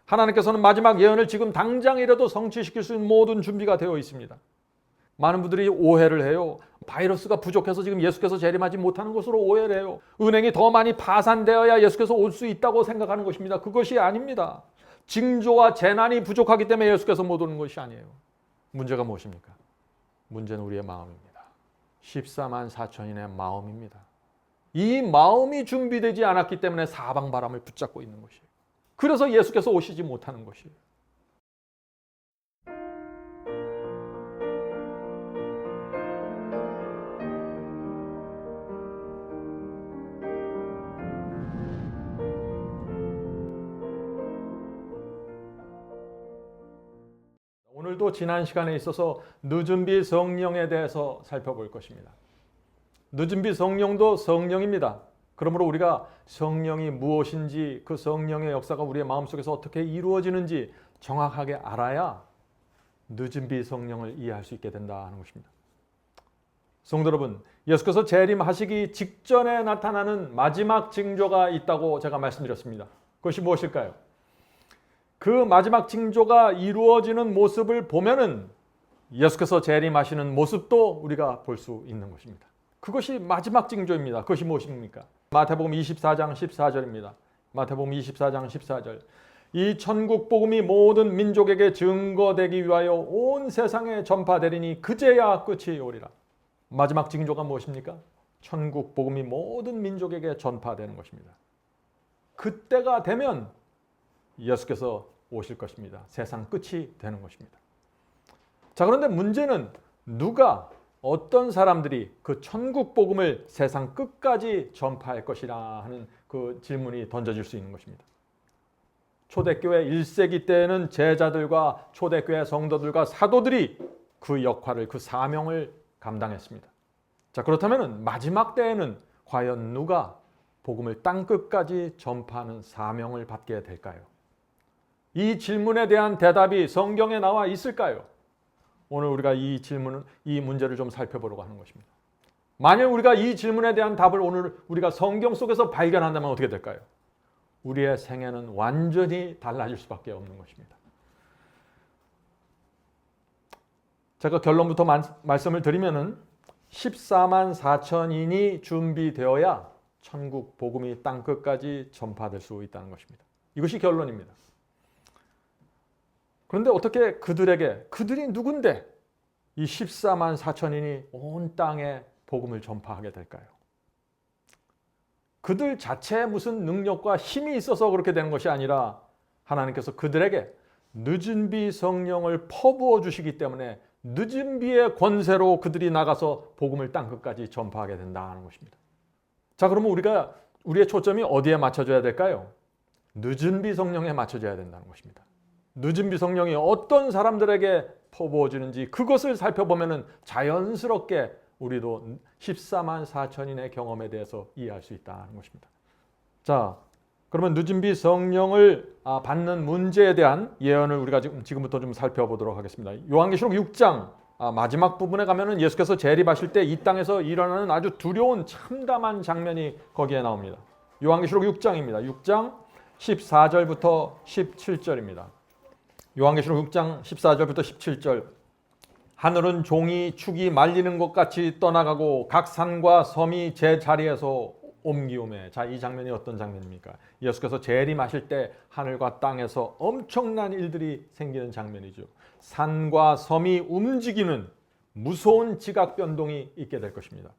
하나님께서는 마지막 예언을 지금 당장이라도 성취시킬 수 있는 모든 준비가 되어 있습니다. 많은 분들이 오해를 해요. 바이러스가 부족해서 지금 예수께서 재림하지 못하는 것으로 오해를 해요. 은행이 더 많이 파산되어야 예수께서 올 수 있다고 생각하는 것입니다. 그것이 아닙니다. 징조와 재난이 부족하기 때문에 예수께서 못 오는 것이 아니에요. 문제가 무엇입니까? 문제는 우리의 마음입니다. 14만 4천인의 마음입니다. 이 마음이 준비되지 않았기 때문에 사방바람을 붙잡고 있는 것이에요. 그래서 예수께서 오시지 못하는 것이에요. 오늘도 지난 시간에 있어서 늦은비 성령에 대해서 살펴볼 것입니다. 늦은비 성령도 성령입니다. 그러므로 우리가 성령이 무엇인지, 그 성령의 역사가 우리의 마음속에서 어떻게 이루어지는지 정확하게 알아야 늦은비 성령을 이해할 수 있게 된다 하는 것입니다. 성도 여러분, 예수께서 재림하시기 직전에 나타나는 마지막 징조가 있다고 제가 말씀드렸습니다. 그것이 무엇일까요? 그 마지막 징조가 이루어지는 모습을 보면은 예수께서 재림하시는 모습도 우리가 볼 수 있는 것입니다. 그것이 마지막 징조입니다. 그것이 무엇입니까? 마태복음 24장 14절입니다. 마태복음 24장 14절. 이 천국 복음이 모든 민족에게 증거되기 위하여 온 세상에 전파되리니 그제야 끝이 오리라. 마지막 징조가 무엇입니까? 천국 복음이 모든 민족에게 전파되는 것입니다. 그때가 되면 예수께서 오실 것입니다. 세상 끝이 되는 것입니다. 자, 그런데 문제는 누가, 어떤 사람들이 그 천국 복음을 세상 끝까지 전파할 것이라 하는 그 질문이 던져질 수 있는 것입니다. 초대교회 1세기 때에는 제자들과 초대교회 성도들과 사도들이 그 역할을, 그 사명을 감당했습니다. 자, 그렇다면 마지막 때에는 과연 누가 복음을 땅 끝까지 전파하는 사명을 받게 될까요? 이 질문에 대한 대답이 성경에 나와 있을까요? 오늘 우리가 이 문제를 좀 살펴보려고 하는 것입니다. 만일 우리가 이 질문에 대한 답을 오늘 우리가 성경 속에서 발견한다면 어떻게 될까요? 우리의 생애는 완전히 달라질 수밖에 없는 것입니다. 제가 결론부터 말씀을 드리면은 14만 4천인이 준비되어야 천국 복음이 땅 끝까지 전파될 수 있다는 것입니다. 이것이 결론입니다. 그런데 어떻게 그들이 누군데 이 14만 4천인이 온 땅에 복음을 전파하게 될까요? 그들 자체에 무슨 능력과 힘이 있어서 그렇게 되는 것이 아니라 하나님께서 그들에게 늦은 비 성령을 퍼부어 주시기 때문에 늦은 비의 권세로 그들이 나가서 복음을 땅 끝까지 전파하게 된다는 것입니다. 자, 그러면 우리의 초점이 어디에 맞춰져야 될까요? 늦은 비 성령에 맞춰져야 된다는 것입니다. 늦은 비 성령이 어떤 사람들에게 퍼부어지는지 그것을 살펴보면 자연스럽게 우리도 14만 4천인의 경험에 대해서 이해할 수 있다는 것입니다. 자, 그러면 늦은 비 성령을 받는 문제에 대한 예언을 우리가 지금부터 좀 살펴보도록 하겠습니다. 요한계시록 6장 마지막 부분에 가면은 예수께서 재림하실 때 이 땅에서 일어나는 아주 두려운 참담한 장면이 거기에 나옵니다. 요한계시록 6장입니다. 6장 14절부터 17절입니다. 요한계시록 6장 14절부터 17절. 하늘은 종이 축이 말리는 것 같이 떠나가고 각 산과 섬이 제 자리에서 옮기오매. 자, 이 장면이 어떤 장면입니까? 예수께서 재림하실 때 하늘과 땅에서 엄청난 일들이 생기는 장면이죠. 산과 섬이 움직이는 무서운 지각 변동이 있게 될 것입니다.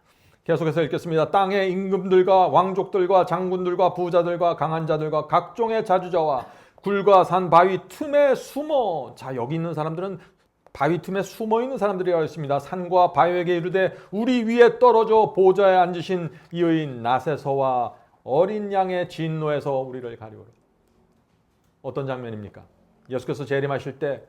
계속해서 읽겠습니다. 땅의 임금들과 왕족들과 장군들과 부자들과 강한 자들과 각종의 자주자와 굴과 산 바위 틈에 숨어. 자, 여기 있는 사람들은 바위 틈에 숨어 있는 사람들이라고 했습니다. 산과 바위에게 이르되 우리 위에 떨어져 보좌에 앉으신 이의 낫에서와 어린 양의 진노에서 우리를 가리우라. 어떤 장면입니까? 예수께서 재림하실 때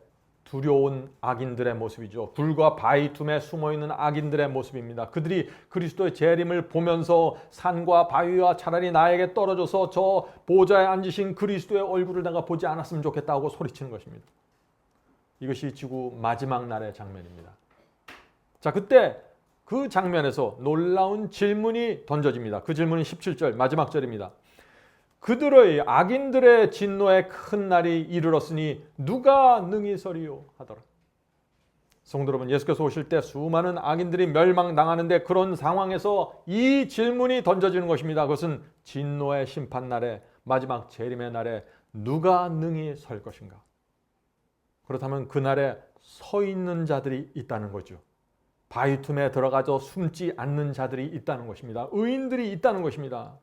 두려운 악인들의 모습이죠. 굴과 바위 틈에 숨어 있는 악인들의 모습입니다. 그들이 그리스도의 재림을 보면서 산과 바위와 차라리 나에게 떨어져서 저 보좌에 앉으신 그리스도의 얼굴을 내가 보지 않았으면 좋겠다고 소리치는 것입니다. 이것이 지구 마지막 날의 장면입니다. 자, 그때 그 장면에서 놀라운 질문이 던져집니다. 그 질문이 17절 마지막 절입니다. 그들의 악인들의 진노의 큰 날이 이르렀으니 누가 능히 서리요 하더라. 성도 여러분, 예수께서 오실 때 수많은 악인들이 멸망당하는데 그런 상황에서 이 질문이 던져지는 것입니다. 그것은 진노의 심판날에, 마지막 재림의 날에 누가 능히 설 것인가? 그렇다면 그날에 서 있는 자들이 있다는 거죠. 바위 틈에 들어가서 숨지 않는 자들이 있다는 것입니다. 의인들이 있다는 것입니다.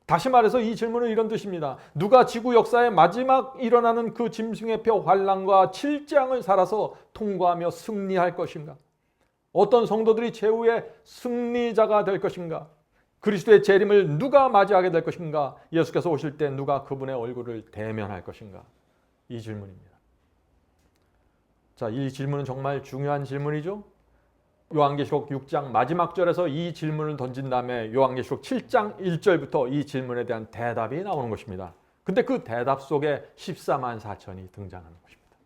다시 말해서 이 질문은 이런 뜻입니다. 누가 지구 역사의 마지막 일어나는 그 짐승의 표 환란과 칠장을 살아서 통과하며 승리할 것인가? 어떤 성도들이 최후의 승리자가 될 것인가? 그리스도의 재림을 누가 맞이하게 될 것인가? 예수께서 오실 때 누가 그분의 얼굴을 대면할 것인가? 이 질문입니다. 자, 이 질문은 정말 중요한 질문이죠. 요한계시록 6장 마지막 절에서 이 질문을 던진 다음에 요한계시록 7장 1절부터 이 질문에 대한 대답이 나오는 것입니다. 근데 그 대답 속에 14만 4천이 등장하는 것입니다.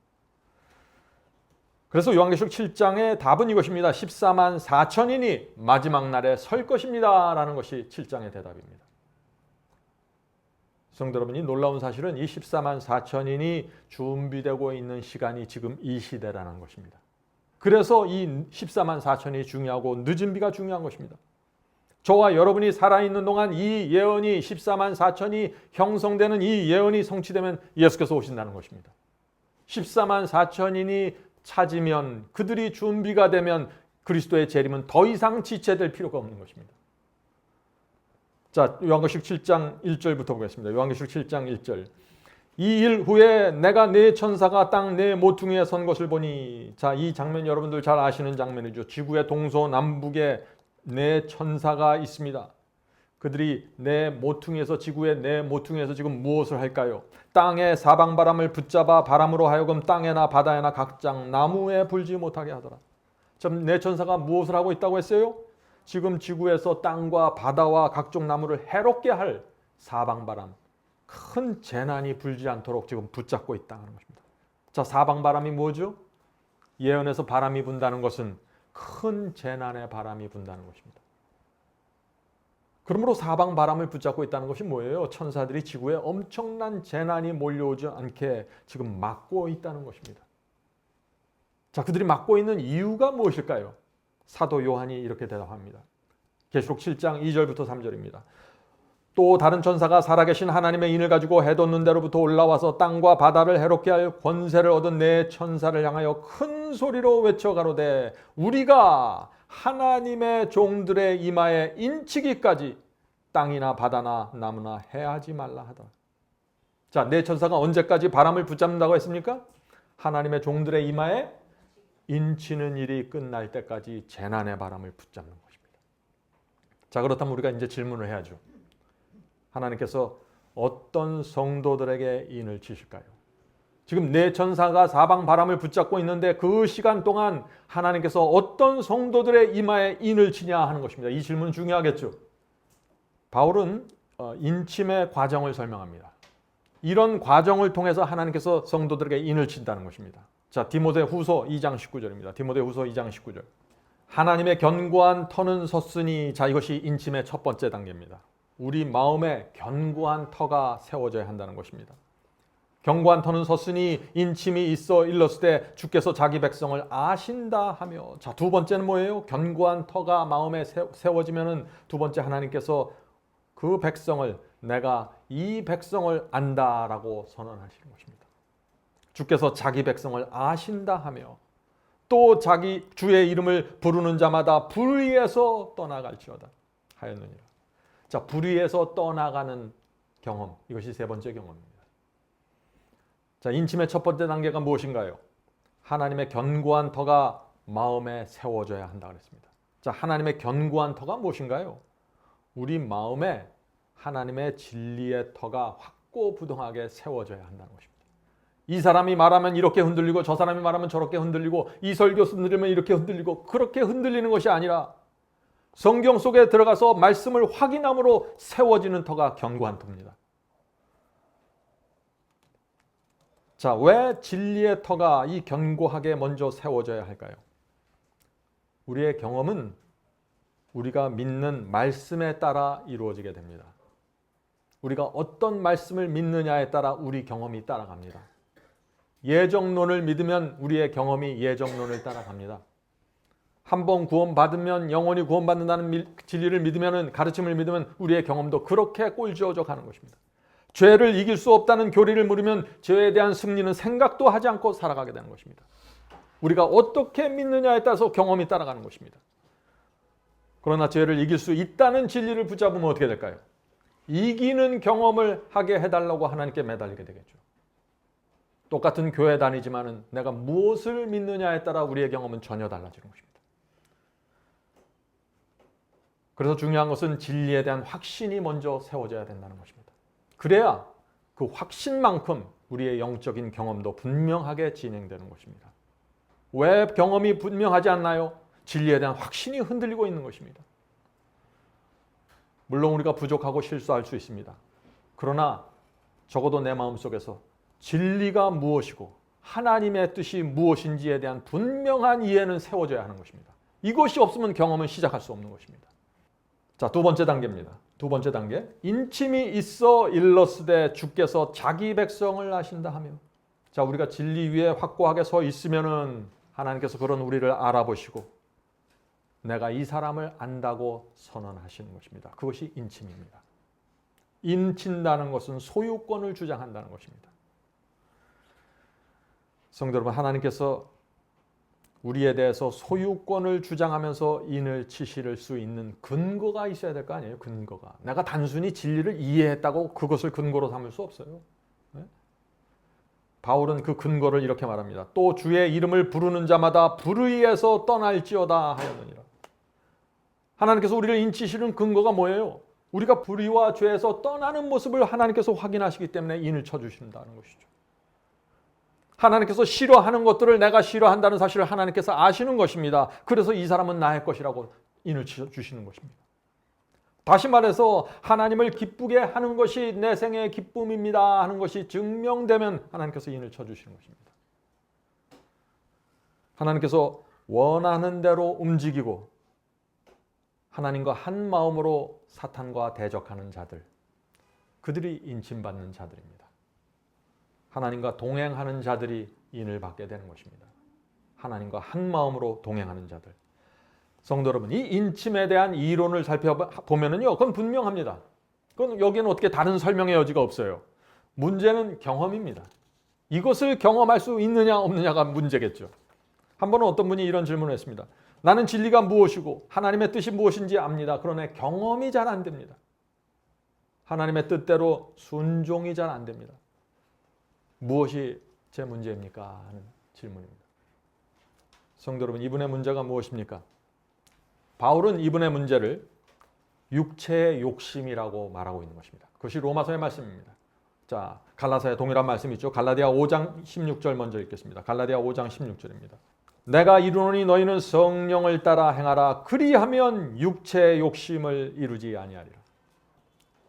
그래서 요한계시록 7장의 답은 이것입니다. 14만 4천인이 마지막 날에 설 것입니다 라는 것이 7장의 대답입니다. 성도 여러분, 이 놀라운 사실은 이 14만 4천인이 준비되고 있는 시간이 지금 이 시대라는 것입니다. 그래서 이 14만 4천이 중요하고 늦은 비가 중요한 것입니다. 저와 여러분이 살아있는 동안 이 예언이 14만 4천이 형성되는 이 예언이 성취되면 예수께서 오신다는 것입니다. 14만 4천인이 찾으면, 그들이 준비가 되면 그리스도의 재림은 더 이상 지체될 필요가 없는 것입니다. 자, 요한계시록 7장 1절부터 보겠습니다. 요한계시록 7장 1절. 이 일 후에 내가 네 천사가 땅 네 모퉁이에 선 것을 보니, 자, 이 장면 여러분들 잘 아시는 장면이죠. 지구의 동서남북에 네 천사가 있습니다. 그들이 네 모퉁이에서, 지구의 네 모퉁이에서 지금 무엇을 할까요? 땅의 사방바람을 붙잡아 바람으로 하여금 땅에나 바다에나 각장 나무에 불지 못하게 하더라. 지금 네 천사가 무엇을 하고 있다고 했어요? 지금 지구에서 땅과 바다와 각종 나무를 해롭게 할 사방바람, 큰 재난이 불지 않도록 지금 붙잡고 있다는 것입니다. 자, 사방바람이 뭐죠? 예언에서 바람이 분다는 것은 큰 재난의 바람이 분다는 것입니다. 그러므로 사방바람을 붙잡고 있다는 것이 뭐예요? 천사들이 지구에 엄청난 재난이 몰려오지 않게 지금 막고 있다는 것입니다. 자, 그들이 막고 있는 이유가 무엇일까요? 사도 요한이 이렇게 대답합니다. 계시록 7장 2절부터 3절입니다. 또 다른 천사가 살아계신 하나님의 인을 가지고 해돋는 데로부터 올라와서 땅과 바다를 해롭게 할 권세를 얻은 네 천사를 향하여 큰 소리로 외쳐 가로되 우리가 하나님의 종들의 이마에 인치기까지 땅이나 바다나 나무나 해하지 말라 하더라. 자, 네 천사가 언제까지 바람을 붙잡는다고 했습니까? 하나님의 종들의 이마에 인치는 일이 끝날 때까지 재난의 바람을 붙잡는 것입니다. 자, 그렇다면 우리가 이제 질문을 해야죠. 하나님께서 어떤 성도들에게 인을 치실까요? 지금 네 천사가 사방 바람을 붙잡고 있는데 그 시간 동안 하나님께서 어떤 성도들의 이마에 인을 치냐 하는 것입니다. 이 질문은 중요하겠죠. 바울은 인침의 과정을 설명합니다. 이런 과정을 통해서 하나님께서 성도들에게 인을 친다는 것입니다. 자, 디모데후서 2장 19절입니다. 디모데후서 2장 19절. 하나님의 견고한 터는 섰으니, 자, 이것이 인침의 첫 번째 단계입니다. 우리 마음에 견고한 터가 세워져야 한다는 것입니다. 견고한 터는 섰으니 인침이 있어 일렀으되 주께서 자기 백성을 아신다 하며, 자, 두 번째는 뭐예요? 견고한 터가 마음에 세워지면은 두 번째, 하나님께서 그 백성을, 내가 이 백성을 안다라고 선언하시는 것입니다. 주께서 자기 백성을 아신다 하며 또 자기 주의 이름을 부르는 자마다 불의에서 떠나갈지어다 하였느니라. 자, 불의에서 떠나가는 경험, 이것이 세 번째 경험입니다. 자, 인침의 첫 번째 단계가 무엇인가요? 하나님의 견고한 터가 마음에 세워져야 한다 그랬습니다. 자, 하나님의 견고한 터가 무엇인가요? 우리 마음에 하나님의 진리의 터가 확고부동하게 세워져야 한다는 것입니다. 이 사람이 말하면 이렇게 흔들리고 저 사람이 말하면 저렇게 흔들리고 이 설교 흔들리면 이렇게 흔들리고, 그렇게 흔들리는 것이 아니라 성경 속에 들어가서 말씀을 확인함으로 세워지는 터가 견고한 터입니다. 자, 왜 진리의 터가 이 견고하게 먼저 세워져야 할까요? 우리의 경험은 우리가 믿는 말씀에 따라 이루어지게 됩니다. 우리가 어떤 말씀을 믿느냐에 따라 우리 경험이 따라갑니다. 예정론을 믿으면 우리의 경험이 예정론을 따라갑니다. 한번 구원받으면 영원히 구원받는다는 진리를 믿으면, 가르침을 믿으면 우리의 경험도 그렇게 꼴지어져 가는 것입니다. 죄를 이길 수 없다는 교리를 물으면 죄에 대한 승리는 생각도 하지 않고 살아가게 되는 것입니다. 우리가 어떻게 믿느냐에 따라서 경험이 따라가는 것입니다. 그러나 죄를 이길 수 있다는 진리를 붙잡으면 어떻게 될까요? 이기는 경험을 하게 해달라고 하나님께 매달리게 되겠죠. 똑같은 교회 다니지만은 내가 무엇을 믿느냐에 따라 우리의 경험은 전혀 달라지는 것입니다. 그래서 중요한 것은 진리에 대한 확신이 먼저 세워져야 된다는 것입니다. 그래야 그 확신만큼 우리의 영적인 경험도 분명하게 진행되는 것입니다. 왜 경험이 분명하지 않나요? 진리에 대한 확신이 흔들리고 있는 것입니다. 물론 우리가 부족하고 실수할 수 있습니다. 그러나 적어도 내 마음속에서 진리가 무엇이고 하나님의 뜻이 무엇인지에 대한 분명한 이해는 세워져야 하는 것입니다. 이것이 없으면 경험은 시작할 수 없는 것입니다. 자, 두 번째 단계입니다. 두 번째 단계. 인침이 있어 일렀으되 주께서 자기 백성을 아신다 하며. 자, 우리가 진리 위에 확고하게 서 있으면은 하나님께서 그런 우리를 알아보시고 내가 이 사람을 안다고 선언하시는 것입니다. 그것이 인침입니다. 인친다는 것은 소유권을 주장한다는 것입니다. 성도 여러분, 하나님께서 우리에 대해서 소유권을 주장하면서 인을 치실 수 있는 근거가 있어야 될 거 아니에요. 근거가. 내가 단순히 진리를 이해했다고 그것을 근거로 삼을 수 없어요. 네? 바울은 그 근거를 이렇게 말합니다. 또 주의 이름을 부르는 자마다 불의에서 떠날지어다 하였느니라. 하나님께서 우리를 인치시는 근거가 뭐예요? 우리가 불의와 죄에서 떠나는 모습을 하나님께서 확인하시기 때문에 인을 쳐주신다는 것이죠. 하나님께서 싫어하는 것들을 내가 싫어한다는 사실을 하나님께서 아시는 것입니다. 그래서 이 사람은 나의 것이라고 인을 주시는 것입니다. 다시 말해서 하나님을 기쁘게 하는 것이 내 생의 기쁨입니다 하는 것이 증명되면 하나님께서 인을 쳐주시는 것입니다. 하나님께서 원하는 대로 움직이고 하나님과 한 마음으로 사탄과 대적하는 자들, 그들이 인침받는 자들입니다. 하나님과 동행하는 자들이 인을 받게 되는 것입니다. 하나님과 한 마음으로 동행하는 자들. 성도 여러분, 이 인침에 대한 이론을 살펴보면요, 그건 분명합니다. 그건 여기는 어떻게 다른 설명의 여지가 없어요. 문제는 경험입니다. 이것을 경험할 수 있느냐 없느냐가 문제겠죠. 한 번은 어떤 분이 이런 질문을 했습니다. 나는 진리가 무엇이고 하나님의 뜻이 무엇인지 압니다. 그러나 경험이 잘 안 됩니다. 하나님의 뜻대로 순종이 잘 안 됩니다. 무엇이 제 문제입니까? 하는 질문입니다. 성도 여러분, 이분의 문제가 무엇입니까? 바울은 이분의 문제를 육체의 욕심이라고 말하고 있는 것입니다. 그것이 로마서의 말씀입니다. 자, 갈라디아에 동일한 말씀이 있죠. 갈라디아 5장 16절 먼저 읽겠습니다. 갈라디아 5장 16절입니다. 내가 이르노니 너희는 성령을 따라 행하라. 그리하면 육체의 욕심을 이루지 아니하리라.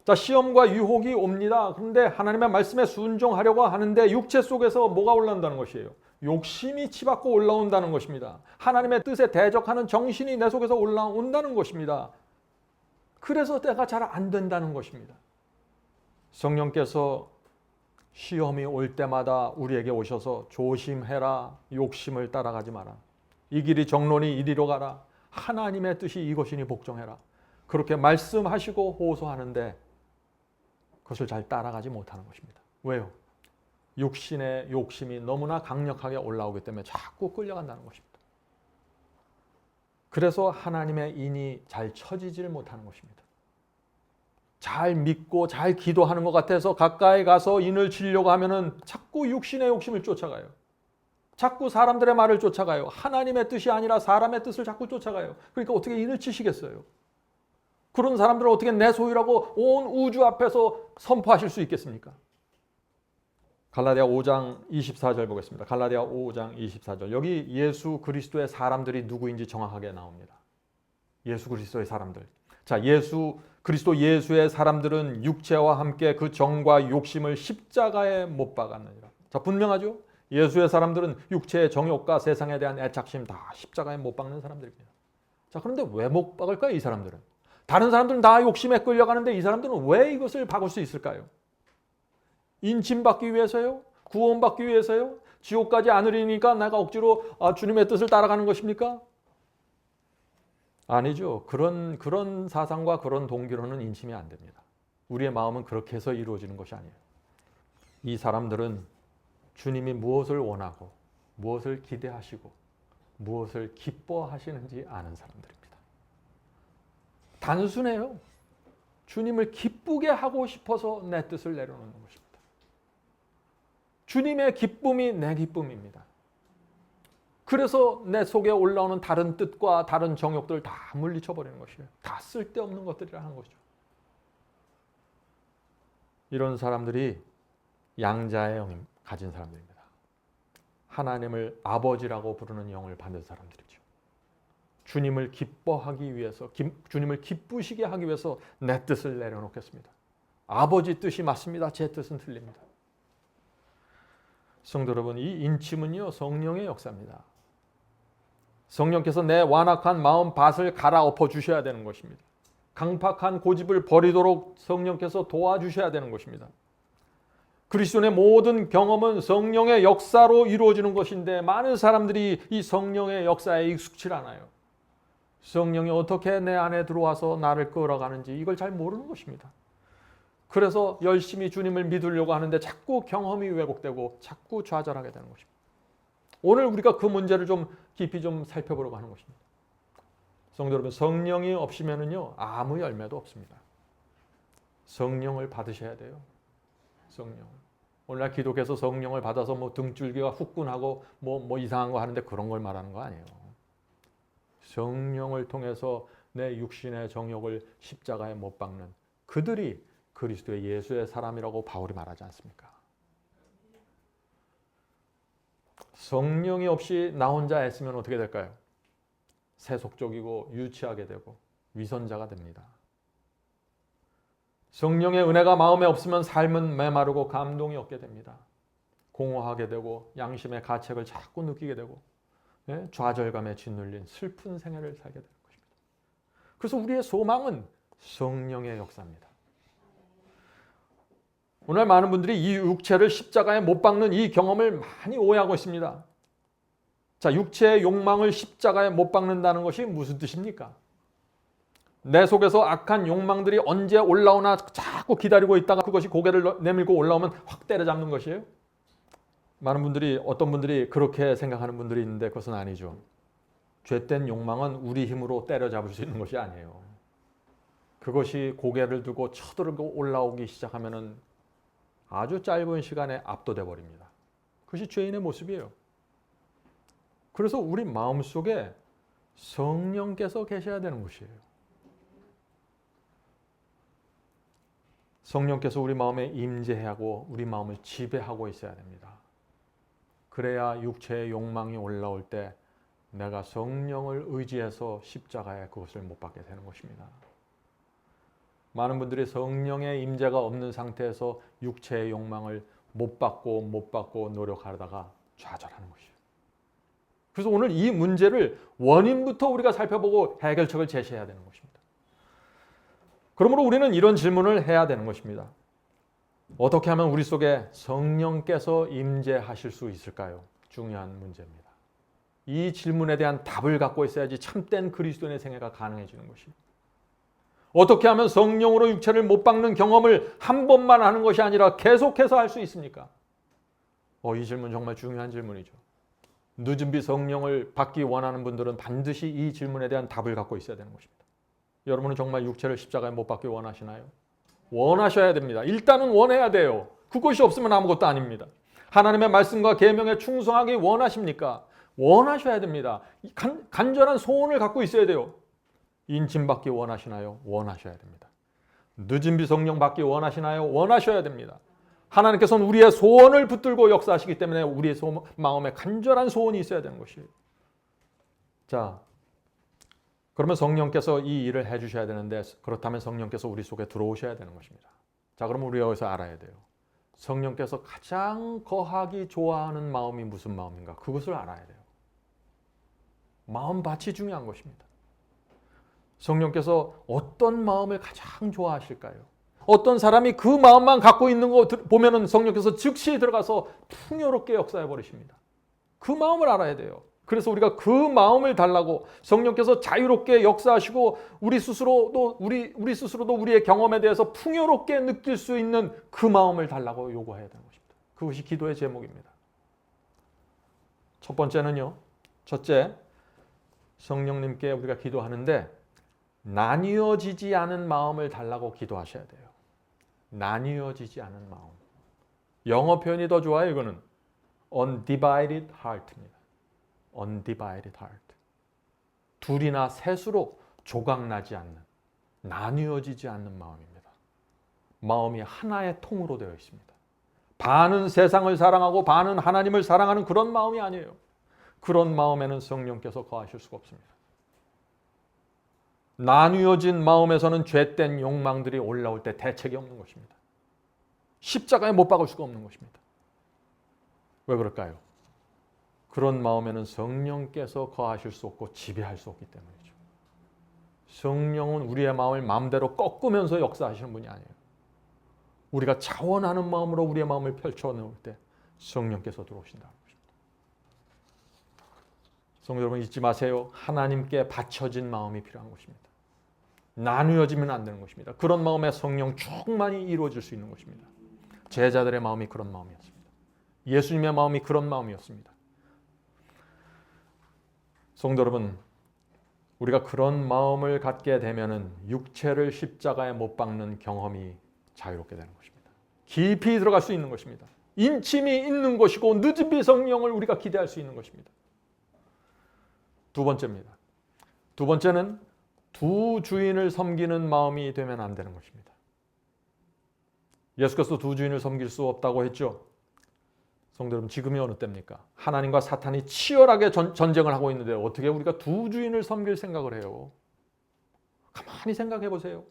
자, 시험과 유혹이 옵니다. 그런데 하나님의 말씀에 순종하려고 하는데 육체 속에서 뭐가 올라온다는 것이에요? 욕심이 치받고 올라온다는 것입니다. 하나님의 뜻에 대적하는 정신이 내 속에서 올라온다는 것입니다. 그래서 때가 잘 안 된다는 것입니다. 성령께서 시험이 올 때마다 우리에게 오셔서 조심해라. 욕심을 따라가지 마라. 이 길이 정론이 이리로 가라. 하나님의 뜻이 이것이니 복종해라. 그렇게 말씀하시고 호소하는데 그것을 잘 따라가지 못하는 것입니다. 왜요? 육신의 욕심이 너무나 강력하게 올라오기 때문에 자꾸 끌려간다는 것입니다. 그래서 하나님의 인이 잘 쳐지질 못하는 것입니다. 잘 믿고 잘 기도하는 것 같아서 가까이 가서 인을 치려고 하면은 자꾸 육신의 욕심을 쫓아가요. 자꾸 사람들의 말을 쫓아가요. 하나님의 뜻이 아니라 사람의 뜻을 자꾸 쫓아가요. 그러니까 어떻게 인을 치시겠어요? 그런 사람들은 어떻게 내 소유라고 온 우주 앞에서 선포하실 수 있겠습니까? 갈라디아 5장 24절 보겠습니다. 갈라디아 5장 24절. 여기 예수 그리스도의 사람들이 누구인지 정확하게 나옵니다. 예수 그리스도의 사람들. 자, 그리스도 예수의 사람들은 육체와 함께 그 정과 욕심을 십자가에 못 박았느니라. 자, 분명하죠? 예수의 사람들은 육체의 정욕과 세상에 대한 애착심 다 십자가에 못 박는 사람들입니다. 자, 그런데 왜 못 박을까요, 이 사람들은? 다른 사람들은 다 욕심에 끌려가는데 이 사람들은 왜 이것을 바꿀 수 있을까요? 인침받기 위해서요? 구원받기 위해서요? 지옥 가지 않으리니까 내가 억지로 주님의 뜻을 따라가는 것입니까? 아니죠. 그런 사상과 그런 동기로는 인침이 안 됩니다. 우리의 마음은 그렇게 해서 이루어지는 것이 아니에요. 이 사람들은 주님이 무엇을 원하고 무엇을 기대하시고 무엇을 기뻐하시는지 아는 사람들입니다. 단순해요. 주님을 기쁘게 하고 싶어서 내 뜻을 내려놓는 것입니다. 주님의 기쁨이 내 기쁨입니다. 그래서 내 속에 올라오는 다른 뜻과 다른 정욕들 다 물리쳐버리는 것이에요. 다 쓸데없는 것들이라는 것이죠. 이런 사람들이 양자의 영을 가진 사람들입니다. 하나님을 아버지라고 부르는 영을 받는 사람들이죠. 주님을 기뻐하기 위해서, 주님을 기쁘시게 하기 위해서 내 뜻을 내려놓겠습니다. 아버지 뜻이 맞습니다. 제 뜻은 틀립니다. 성도 여러분, 이 인침은요, 성령의 역사입니다. 성령께서 내 완악한 마음 밭을 갈아엎어 주셔야 되는 것입니다. 강팍한 고집을 버리도록 성령께서 도와주셔야 되는 것입니다. 그리스도의 모든 경험은 성령의 역사로 이루어지는 것인데 많은 사람들이 이 성령의 역사에 익숙치 않아요. 성령이 어떻게 내 안에 들어와서 나를 끌어가는지 이걸 잘 모르는 것입니다. 그래서 열심히 주님을 믿으려고 하는데 자꾸 경험이 왜곡되고 자꾸 좌절하게 되는 것입니다. 오늘 우리가 그 문제를 좀 깊이 좀 살펴보려고 하는 것입니다. 성도 여러분, 성령이 없으면은요 아무 열매도 없습니다. 성령을 받으셔야 돼요. 성령. 오늘날 기독교에서 성령을 받아서 뭐 등줄기가 후끈하고 뭐 이상한 거 하는데 그런 걸 말하는 거 아니에요. 성령을 통해서 내 육신의 정욕을 십자가에 못 박는 그들이 그리스도의 예수의 사람이라고 바울이 말하지 않습니까? 성령이 없이 나 혼자 애쓰면 어떻게 될까요? 세속적이고 유치하게 되고 위선자가 됩니다. 성령의 은혜가 마음에 없으면 삶은 메마르고 감동이 없게 됩니다. 공허하게 되고 양심의 가책을 자꾸 느끼게 되고 좌절감에 짓눌린 슬픈 생애를 살게 되는 것입니다. 그래서 우리의 소망은 성령의 역사입니다. 오늘 많은 분들이 이 육체를 십자가에 못 박는 이 경험을 많이 오해하고 있습니다. 자, 육체의 욕망을 십자가에 못 박는다는 것이 무슨 뜻입니까? 내 속에서 악한 욕망들이 언제 올라오나 자꾸 기다리고 있다가 그것이 고개를 내밀고 올라오면 확 때려잡는 것이에요? 많은 분들이, 어떤 분들이 그렇게 생각하는 분들이 있는데 그것은 아니죠. 죄된 욕망은 우리 힘으로 때려잡을 수 있는 것이 아니에요. 그것이 고개를 들고 쳐들고 올라오기 시작하면은 아주 짧은 시간에 압도돼 버립니다. 그것이 죄인의 모습이에요. 그래서 우리 마음속에 성령께서 계셔야 되는 것이에요. 성령께서 우리 마음에 임재하고 우리 마음을 지배하고 있어야 됩니다. 그래야 육체의 욕망이 올라올 때 내가 성령을 의지해서 십자가에 그것을 못 박게 되는 것입니다. 많은 분들이 성령의 임재가 없는 상태에서 육체의 욕망을 못 받고 노력하다가 좌절하는 것이에요. 그래서 오늘 이 문제를 원인부터 우리가 살펴보고 해결책을 제시해야 되는 것입니다. 그러므로 우리는 이런 질문을 해야 되는 것입니다. 어떻게 하면 우리 속에 성령께서 임재하실 수 있을까요? 중요한 문제입니다. 이 질문에 대한 답을 갖고 있어야지 참된 그리스도인의 생애가 가능해지는 것이에요. 어떻게 하면 성령으로 육체를 못 박는 경험을 한 번만 하는 것이 아니라 계속해서 할 수 있습니까? 이 질문 정말 중요한 질문이죠. 늦은 비 성령을 받기 원하는 분들은 반드시 이 질문에 대한 답을 갖고 있어야 되는 것입니다. 여러분은 정말 육체를 십자가에 못 박기 원하시나요? 원하셔야 됩니다. 일단은 원해야 돼요. 그것이 없으면 아무것도 아닙니다. 하나님의 말씀과 계명에 충성하기 원하십니까? 원하셔야 됩니다. 간절한 소원을 갖고 있어야 돼요. 인침 받기 원하시나요? 원하셔야 됩니다. 늦은 비 성령 받기 원하시나요? 원하셔야 됩니다. 하나님께서는 우리의 소원을 붙들고 역사하시기 때문에 우리의 마음에 간절한 소원이 있어야 되는 것이에요. 자, 그러면 성령께서 이 일을 해주셔야 되는데 그렇다면 성령께서 우리 속에 들어오셔야 되는 것입니다. 자, 그러면 우리가 여기서 알아야 돼요. 성령께서 가장 거하기 좋아하는 마음이 무슨 마음인가? 그것을 알아야 돼요. 마음밭이 중요한 것입니다. 성령께서 어떤 마음을 가장 좋아하실까요? 어떤 사람이 그 마음만 갖고 있는 거 보면은 성령께서 즉시 들어가서 풍요롭게 역사해 버리십니다. 그 마음을 알아야 돼요. 그래서 우리가 그 마음을 달라고 성령께서 자유롭게 역사하시고 우리 스스로도 우리의 경험에 대해서 풍요롭게 느낄 수 있는 그 마음을 달라고 요구해야 되는 것입니다. 그것이 기도의 제목입니다. 첫 번째는요. 첫째, 성령님께 우리가 기도하는데 나뉘어지지 않은 마음을 달라고 기도하셔야 돼요. 나뉘어지지 않은 마음. 영어 표현이 더 좋아요. 이거는 undivided heart입니다. undivided heart. 둘이나 셋으로 조각나지 않는, 나뉘어지지 않는 마음입니다. 마음이 하나의 통으로 되어 있습니다. 반은 세상을 사랑하고 반은 하나님을 사랑하는 그런 마음이 아니에요. 그런 마음에는 성령께서 거하실 수가 없습니다. 나뉘어진 마음에서는 죄된 욕망들이 올라올 때 대책이 없는 것입니다. 십자가에 못 박을 수가 없는 것입니다. 왜 그럴까요? 그런 마음에는 성령께서 거하실 수 없고 지배할 수 없기 때문이죠. 성령은 우리의 마음을 마음대로 꺾으면서 역사하시는 분이 아니에요. 우리가 자원하는 마음으로 우리의 마음을 펼쳐놓을 때 성령께서 들어오신다는 것입니다. 성도 여러분 잊지 마세요. 하나님께 바쳐진 마음이 필요한 것입니다. 나누어지면 안 되는 것입니다. 그런 마음에 성령 충만히 이루어질 수 있는 것입니다. 제자들의 마음이 그런 마음이었습니다. 예수님의 마음이 그런 마음이었습니다. 성도 여러분, 우리가 그런 마음을 갖게 되면은 육체를 십자가에 못 박는 경험이 자유롭게 되는 것입니다. 깊이 들어갈 수 있는 것입니다. 인침이 있는 것이고 늦은비 성령을 우리가 기대할 수 있는 것입니다. 두 번째입니다. 두 번째는 두 주인을 섬기는 마음이 되면 안 되는 것입니다. 예수께서 두 주인을 섬길 수 없다고 했죠. 성도 여러분, 지금이 어느 때입니까? 하나님과 사탄이 치열하게 전쟁을 하고 있는데 어떻게 우리가 두 주인을 섬길 생각을 해요? 가만히 생각해 보세요.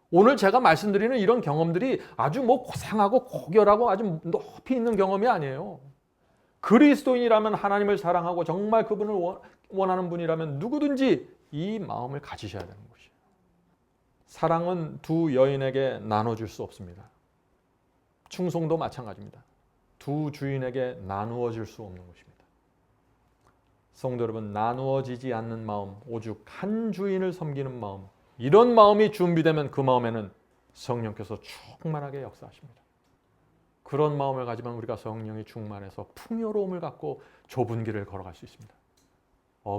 오늘 제가 말씀드리는 이런 경험들이 아주 고상하고 고결하고 아주 높이 있는 경험이 아니에요. 그리스도인이라면 하나님을 사랑하고 정말 그분을 원하는 분이라면 누구든지 이 마음을 가지셔야 되는 것이에요. 사랑은 두 여인에게 나눠줄 수 없습니다. 충성도 마찬가지입니다. 두 주인에게 나누어질 수 없는 것입니다. 성도 여러분, 나누어지지 않는 마음, 오직 한 주인을 섬기는 마음, 이런 마음이 준비되면 그 마음에는 성령께서 충만하게 역사하십니다. 그런 마음을 가지면 우리가 성령이 충만해서 풍요로움을 갖고 좁은 길을 걸어갈 수 있습니다.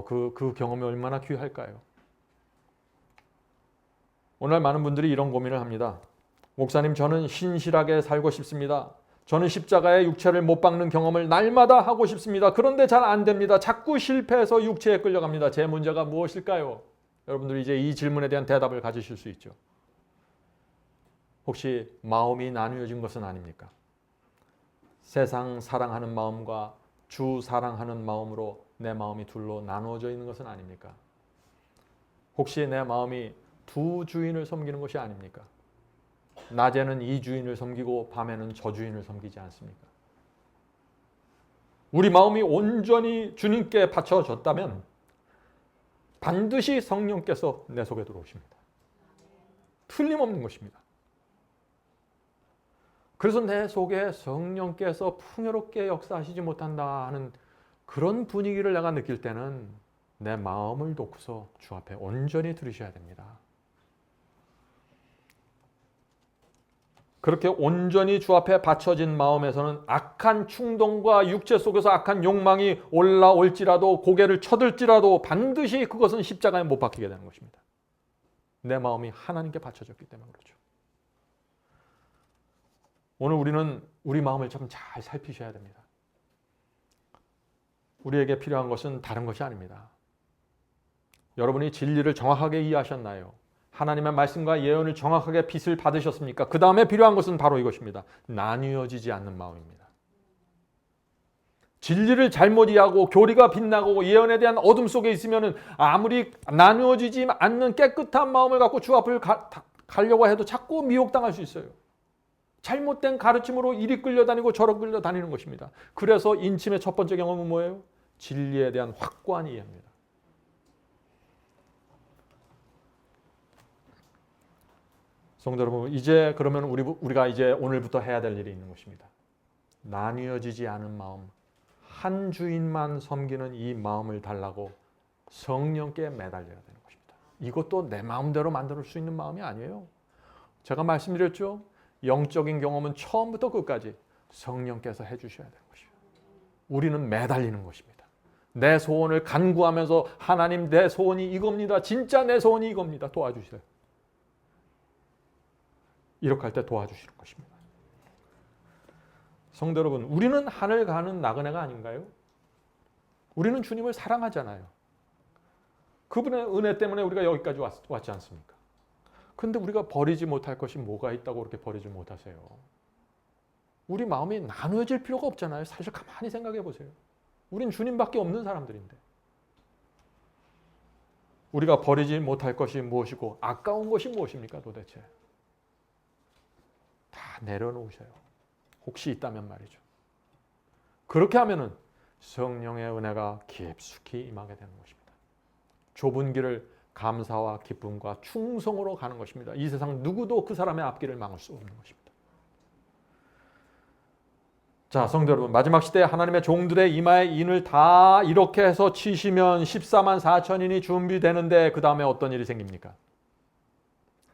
그 경험이 얼마나 귀할까요? 오늘 많은 분들이 이런 고민을 합니다. 목사님, 저는 신실하게 살고 싶습니다. 저는 십자가에 육체를 못 박는 경험을 날마다 하고 싶습니다. 그런데 잘 안 됩니다. 자꾸 실패해서 육체에 끌려갑니다. 제 문제가 무엇일까요? 여러분들이 이제 이 질문에 대한 대답을 가지실 수 있죠. 혹시 마음이 나뉘어진 것은 아닙니까? 세상 사랑하는 마음과 주 사랑하는 마음으로 내 마음이 둘로 나누어져 있는 것은 아닙니까? 혹시 내 마음이 두 주인을 섬기는 것이 아닙니까? 낮에는 이 주인을 섬기고 밤에는 저 주인을 섬기지 않습니까? 우리 마음이 온전히 주님께 바쳐졌다면 반드시 성령께서 내 속에 들어오십니다. 틀림없는 것입니다. 그래서 내 속에 성령께서 풍요롭게 역사하시지 못한다 하는 그런 분위기를 내가 느낄 때는 내 마음을 놓고서 주 앞에 온전히 들으셔야 됩니다. 그렇게 온전히 주 앞에 바쳐진 마음에서는 악한 충동과 육체 속에서 악한 욕망이 올라올지라도 고개를 쳐들지라도 반드시 그것은 십자가에 못 박히게 되는 것입니다. 내 마음이 하나님께 바쳐졌기 때문에 그렇죠. 오늘 우리는 우리 마음을 참 잘 살피셔야 됩니다. 우리에게 필요한 것은 다른 것이 아닙니다. 여러분이 진리를 정확하게 이해하셨나요? 하나님의 말씀과 예언을 정확하게 빛을 받으셨습니까? 그 다음에 필요한 것은 바로 이것입니다. 나뉘어지지 않는 마음입니다. 진리를 잘못 이해하고 교리가 빛나고 예언에 대한 어둠 속에 있으면 아무리 나누어지지 않는 깨끗한 마음을 갖고 주 앞을 가려고 해도 자꾸 미혹당할 수 있어요. 잘못된 가르침으로 이리 끌려다니고 저리 끌려다니는 것입니다. 그래서 인침의 첫 번째 경험은 뭐예요? 진리에 대한 확고한 이해입니다. 성도 여러분, 이제 그러면 우리가 이제 오늘부터 해야 될 일이 있는 것입니다. 나뉘어지지 않은 마음, 한 주인만 섬기는 이 마음을 달라고 성령께 매달려야 되는 것입니다. 이것도 내 마음대로 만들 수 있는 마음이 아니에요. 제가 말씀드렸죠. 영적인 경험은 처음부터 끝까지 성령께서 해주셔야 되는 것이에요. 우리는 매달리는 것입니다. 내 소원을 간구하면서 하나님, 내 소원이 이겁니다. 진짜 내 소원이 이겁니다. 도와주세요. 이렇게 할 때 도와주시는 것입니다. 성도 여러분, 우리는 하늘 가는 나그네가 아닌가요? 우리는 주님을 사랑하잖아요. 그분의 은혜 때문에 우리가 여기까지 왔지 않습니까? 그런데 우리가 버리지 못할 것이 뭐가 있다고 그렇게 버리지 못하세요? 우리 마음이 나누어질 필요가 없잖아요. 사실 가만히 생각해 보세요. 우린 주님밖에 없는 사람들인데. 우리가 버리지 못할 것이 무엇이고 아까운 것이 무엇입니까 도대체? 다 내려놓으세요. 혹시 있다면 말이죠. 그렇게 하면은 성령의 은혜가 깊숙이 임하게 되는 것입니다. 좁은 길을 감사와 기쁨과 충성으로 가는 것입니다. 이 세상 누구도 그 사람의 앞길을 막을 수 없는 것입니다. 자, 성도 여러분, 마지막 시대에 하나님의 종들의 이마에 인을 다 이렇게 해서 치시면 14만 4천인이 준비되는데 그 다음에 어떤 일이 생깁니까?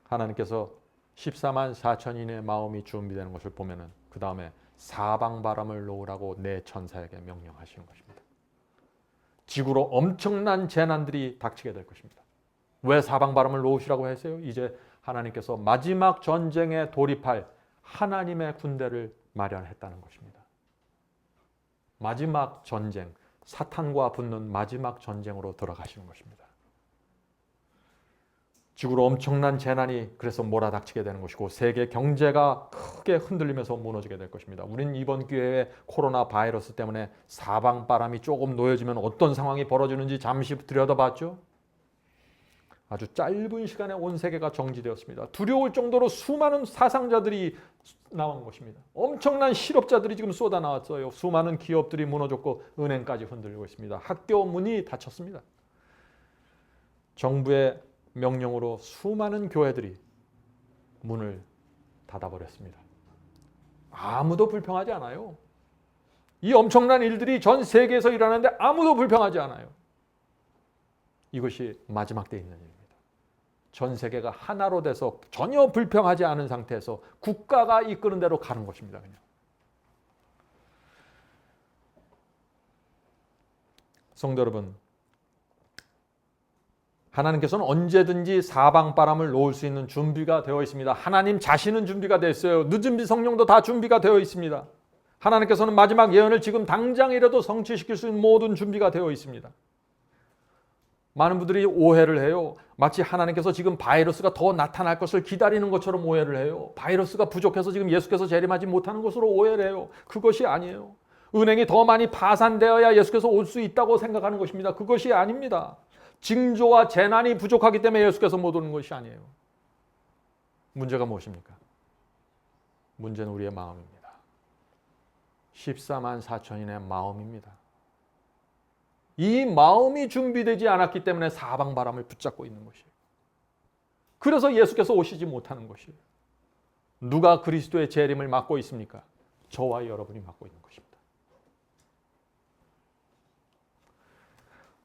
하나님께서 14만 4천인의 마음이 준비되는 것을 보면은 그 다음에 사방바람을 놓으라고 내 천사에게 명령하시는 것입니다. 지구로 엄청난 재난들이 닥치게 될 것입니다. 왜 사방바람을 놓으시라고 했어요? 이제 하나님께서 마지막 전쟁에 돌입할 하나님의 군대를 마련했다는 것입니다. 마지막 전쟁, 사탄과 붙는 마지막 전쟁으로 들어가시는 것입니다. 지구로 엄청난 재난이 그래서 몰아닥치게 되는 것이고 세계 경제가 크게 흔들리면서 무너지게 될 것입니다. 우리는 이번 기회에 코로나 바이러스 때문에 사방바람이 조금 놓여지면 어떤 상황이 벌어지는지 잠시 들여다봤죠. 아주 짧은 시간에 온 세계가 정지되었습니다. 두려울 정도로 수많은 사상자들이 나온 것입니다. 엄청난 실업자들이 지금 쏟아 나왔어요. 수많은 기업들이 무너졌고 은행까지 흔들리고 있습니다. 학교 문이 닫혔습니다. 정부의 명령으로 수많은 교회들이 문을 닫아버렸습니다. 아무도 불평하지 않아요. 이 엄청난 일들이 전 세계에서 일어나는데 아무도 불평하지 않아요. 이것이 마지막 때에 있는 일입니다. 전 세계가 하나로 돼서 전혀 불평하지 않은 상태에서 국가가 이끄는 대로 가는 것입니다. 그냥. 성도 여러분, 하나님께서는 언제든지 사방바람을 놓을 수 있는 준비가 되어 있습니다. 하나님 자신은 준비가 됐어요. 늦은 비 성령도 다 준비가 되어 있습니다. 하나님께서는 마지막 예언을 지금 당장이라도 성취시킬 수 있는 모든 준비가 되어 있습니다. 많은 분들이 오해를 해요. 마치 하나님께서 지금 바이러스가 더 나타날 것을 기다리는 것처럼 오해를 해요. 바이러스가 부족해서 지금 예수께서 재림하지 못하는 것으로 오해를 해요. 그것이 아니에요. 은행이 더 많이 파산되어야 예수께서 올 수 있다고 생각하는 것입니다. 그것이 아닙니다. 징조와 재난이 부족하기 때문에 예수께서 못 오는 것이 아니에요. 문제가 무엇입니까? 문제는 우리의 마음입니다. 14만 4천인의 마음입니다. 이 마음이 준비되지 않았기 때문에 사방바람을 붙잡고 있는 것이에요. 그래서 예수께서 오시지 못하는 것이에요. 누가 그리스도의 재림을 막고 있습니까? 저와 여러분이 막고 있는 것입니다.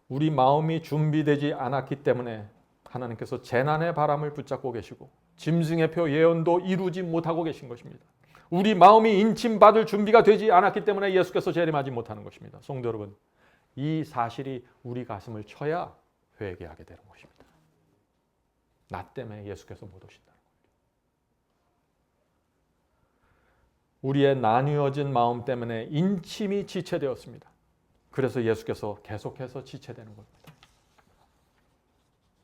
우리 마음이 준비되지 않았기 때문에 하나님께서 재난의 바람을 붙잡고 계시고 짐승의 표 예언도 이루지 못하고 계신 것입니다. 우리 마음이 인침받을 준비가 되지 않았기 때문에 예수께서 재림하지 못하는 것입니다. 성도 여러분, 이 사실이 우리 가슴을 쳐야 회개하게 되는 것입니다. 나 때문에 예수께서 못 오신다는 거예요. 우리의 나뉘어진 마음 때문에 인침이 지체되었습니다. 그래서 예수께서 계속해서 지체되는 겁니다.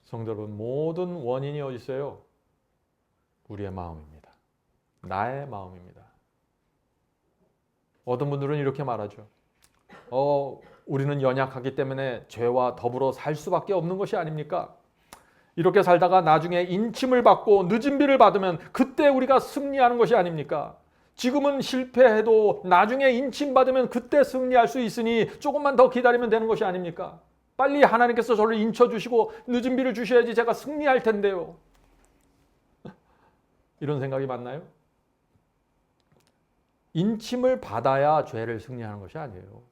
성도 여러분, 모든 원인이 어디 있어요? 우리의 마음입니다. 나의 마음입니다. 어떤 분들은 이렇게 말하죠. 우리는 연약하기 때문에 죄와 더불어 살 수밖에 없는 것이 아닙니까? 이렇게 살다가 나중에 인침을 받고 늦은 비를 받으면 그때 우리가 승리하는 것이 아닙니까? 지금은 실패해도 나중에 인침 받으면 그때 승리할 수 있으니 조금만 더 기다리면 되는 것이 아닙니까? 빨리 하나님께서 저를 인쳐주시고 늦은 비를 주셔야지 제가 승리할 텐데요. 이런 생각이 맞나요? 인침을 받아야 죄를 승리하는 것이 아니에요.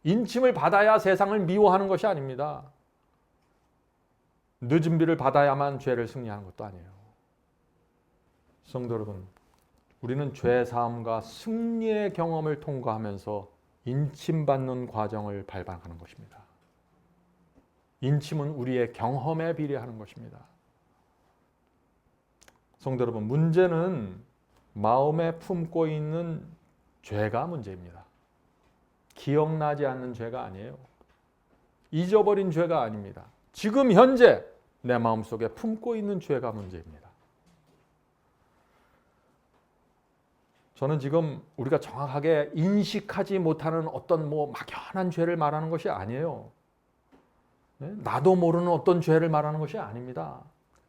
인침을 받아야 세상을 미워하는 것이 아닙니다. 늦은 비를 받아야만 죄를 승리하는 것도 아니에요. 성도 여러분, 우리는 죄 사함과 승리의 경험을 통과하면서 인침받는 과정을 밟아가는 것입니다. 인침은 우리의 경험에 비례하는 것입니다. 성도 여러분, 문제는 마음에 품고 있는 죄가 문제입니다. 기억나지 않는 죄가 아니에요. 잊어버린 죄가 아닙니다. 지금 현재 내 마음속에 품고 있는 죄가 문제입니다. 저는 지금 우리가 정확하게 인식하지 못하는 어떤 막연한 죄를 말하는 것이 아니에요. 나도 모르는 어떤 죄를 말하는 것이 아닙니다.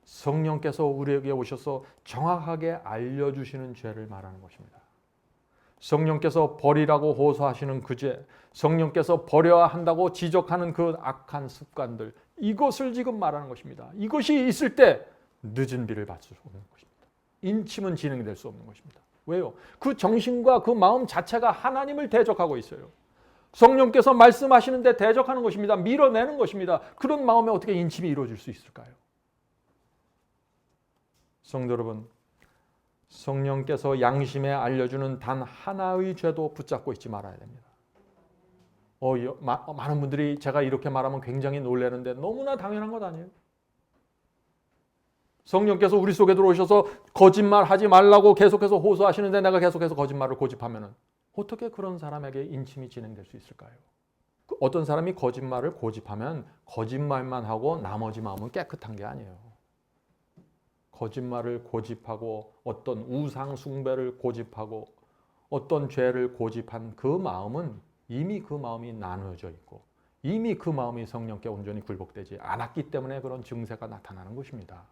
성령께서 우리에게 오셔서 정확하게 알려주시는 죄를 말하는 것입니다. 성령께서 버리라고 호소하시는 그 죄, 성령께서 버려야 한다고 지적하는 그 악한 습관들, 이것을 지금 말하는 것입니다. 이것이 있을 때 늦은 비를 받을 수 없는 것입니다. 인침은 진행될 수 없는 것입니다. 왜요? 그 정신과 그 마음 자체가 하나님을 대적하고 있어요. 성령께서 말씀하시는데 대적하는 것입니다. 밀어내는 것입니다. 그런 마음에 어떻게 인침이 이루어질 수 있을까요? 성도 여러분, 성령께서 양심에 알려주는 단 하나의 죄도 붙잡고 있지 말아야 됩니다. 많은 분들이 제가 이렇게 말하면 굉장히 놀라는데 너무나 당연한 것 아니에요? 성령께서 우리 속에 들어오셔서 거짓말하지 말라고 계속해서 호소하시는데 내가 계속해서 거짓말을 고집하면 어떻게 그런 사람에게 인침이 진행될 수 있을까요? 어떤 사람이 거짓말을 고집하면 거짓말만 하고 나머지 마음은 깨끗한 게 아니에요. 거짓말을 고집하고 어떤 우상 숭배를 고집하고 어떤 죄를 고집한 그 마음은 이미 그 마음이 나누어져 있고 이미 그 마음이 성령께 온전히 굴복되지 않았기 때문에 그런 증세가 나타나는 것입니다.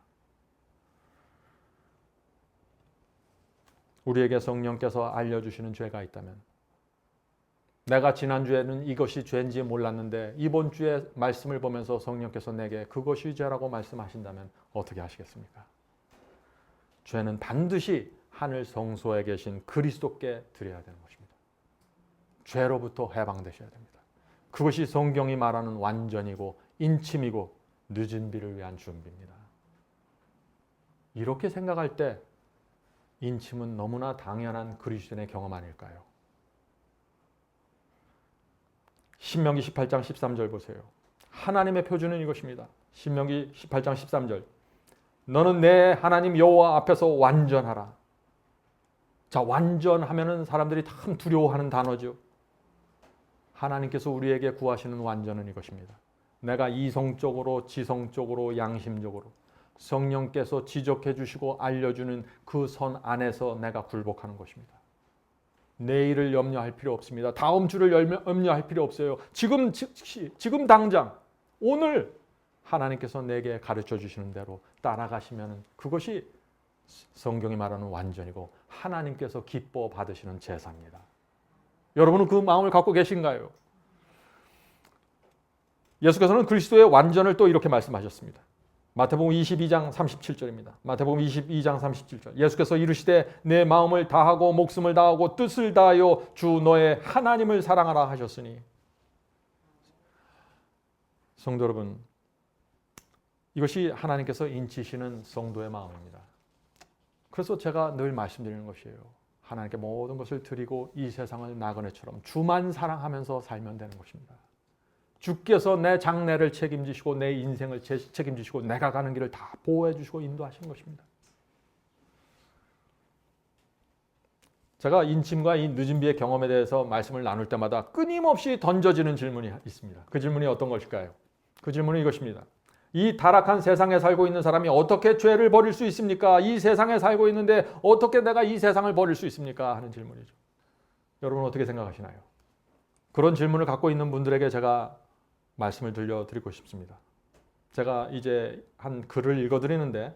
우리에게 성령께서 알려주시는 죄가 있다면 내가 지난주에는 이것이 죄인지 몰랐는데 이번 주에 말씀을 보면서 성령께서 내게 그것이 죄라고 말씀하신다면 어떻게 하시겠습니까? 죄는 반드시 하늘 성소에 계신 그리스도께 드려야 되는 것입니다. 죄로부터 해방되셔야 됩니다. 그것이 성경이 말하는 완전이고 인침이고 늦은 비를 위한 준비입니다. 이렇게 생각할 때 인침은 너무나 당연한 그리스도인의 경험 아닐까요? 신명기 18장 13절 보세요. 하나님의 표준은 이것입니다. 신명기 18장 13절. 너는 내 하나님 여호와 앞에서 완전하라. 자, 완전하면은 사람들이 참 두려워하는 단어죠. 하나님께서 우리에게 구하시는 완전은 이것입니다. 내가 이성적으로, 지성적으로, 양심적으로 성령께서 지적해 주시고 알려주는 그 선 안에서 내가 굴복하는 것입니다. 내일을 염려할 필요 없습니다. 다음 주를 염려할 필요 없어요. 지금 당장 오늘 하나님께서 내게 가르쳐 주시는 대로 따라가시면 그것이 성경이 말하는 완전이고 하나님께서 기뻐 받으시는 제사입니다. 여러분은 그 마음을 갖고 계신가요? 예수께서는 그리스도의 완전을 또 이렇게 말씀하셨습니다. 마태복음 22장 37절입니다. 마태복음 22장 37절. 예수께서 이르시되 내 마음을 다하고 목숨을 다하고 뜻을 다하여 주 너의 하나님을 사랑하라 하셨으니. 성도 여러분, 이것이 하나님께서 인치시는 성도의 마음입니다. 그래서 제가 늘 말씀드리는 것이에요. 하나님께 모든 것을 드리고 이 세상을 나그네처럼 주만 사랑하면서 살면 되는 것입니다. 주께서 내 장래를 책임지시고 내 인생을 책임지시고 내가 가는 길을 다 보호해 주시고 인도하신 것입니다. 제가 인침과 이 늦은 비의 경험에 대해서 말씀을 나눌 때마다 끊임없이 던져지는 질문이 있습니다. 그 질문이 어떤 것일까요? 그 질문은 이것입니다. 이 타락한 세상에 살고 있는 사람이 어떻게 죄를 버릴 수 있습니까? 이 세상에 살고 있는데 어떻게 내가 이 세상을 버릴 수 있습니까? 하는 질문이죠. 여러분 어떻게 생각하시나요? 그런 질문을 갖고 있는 분들에게 제가 말씀을 들려드리고 싶습니다. 제가 이제 한 글을 읽어드리는데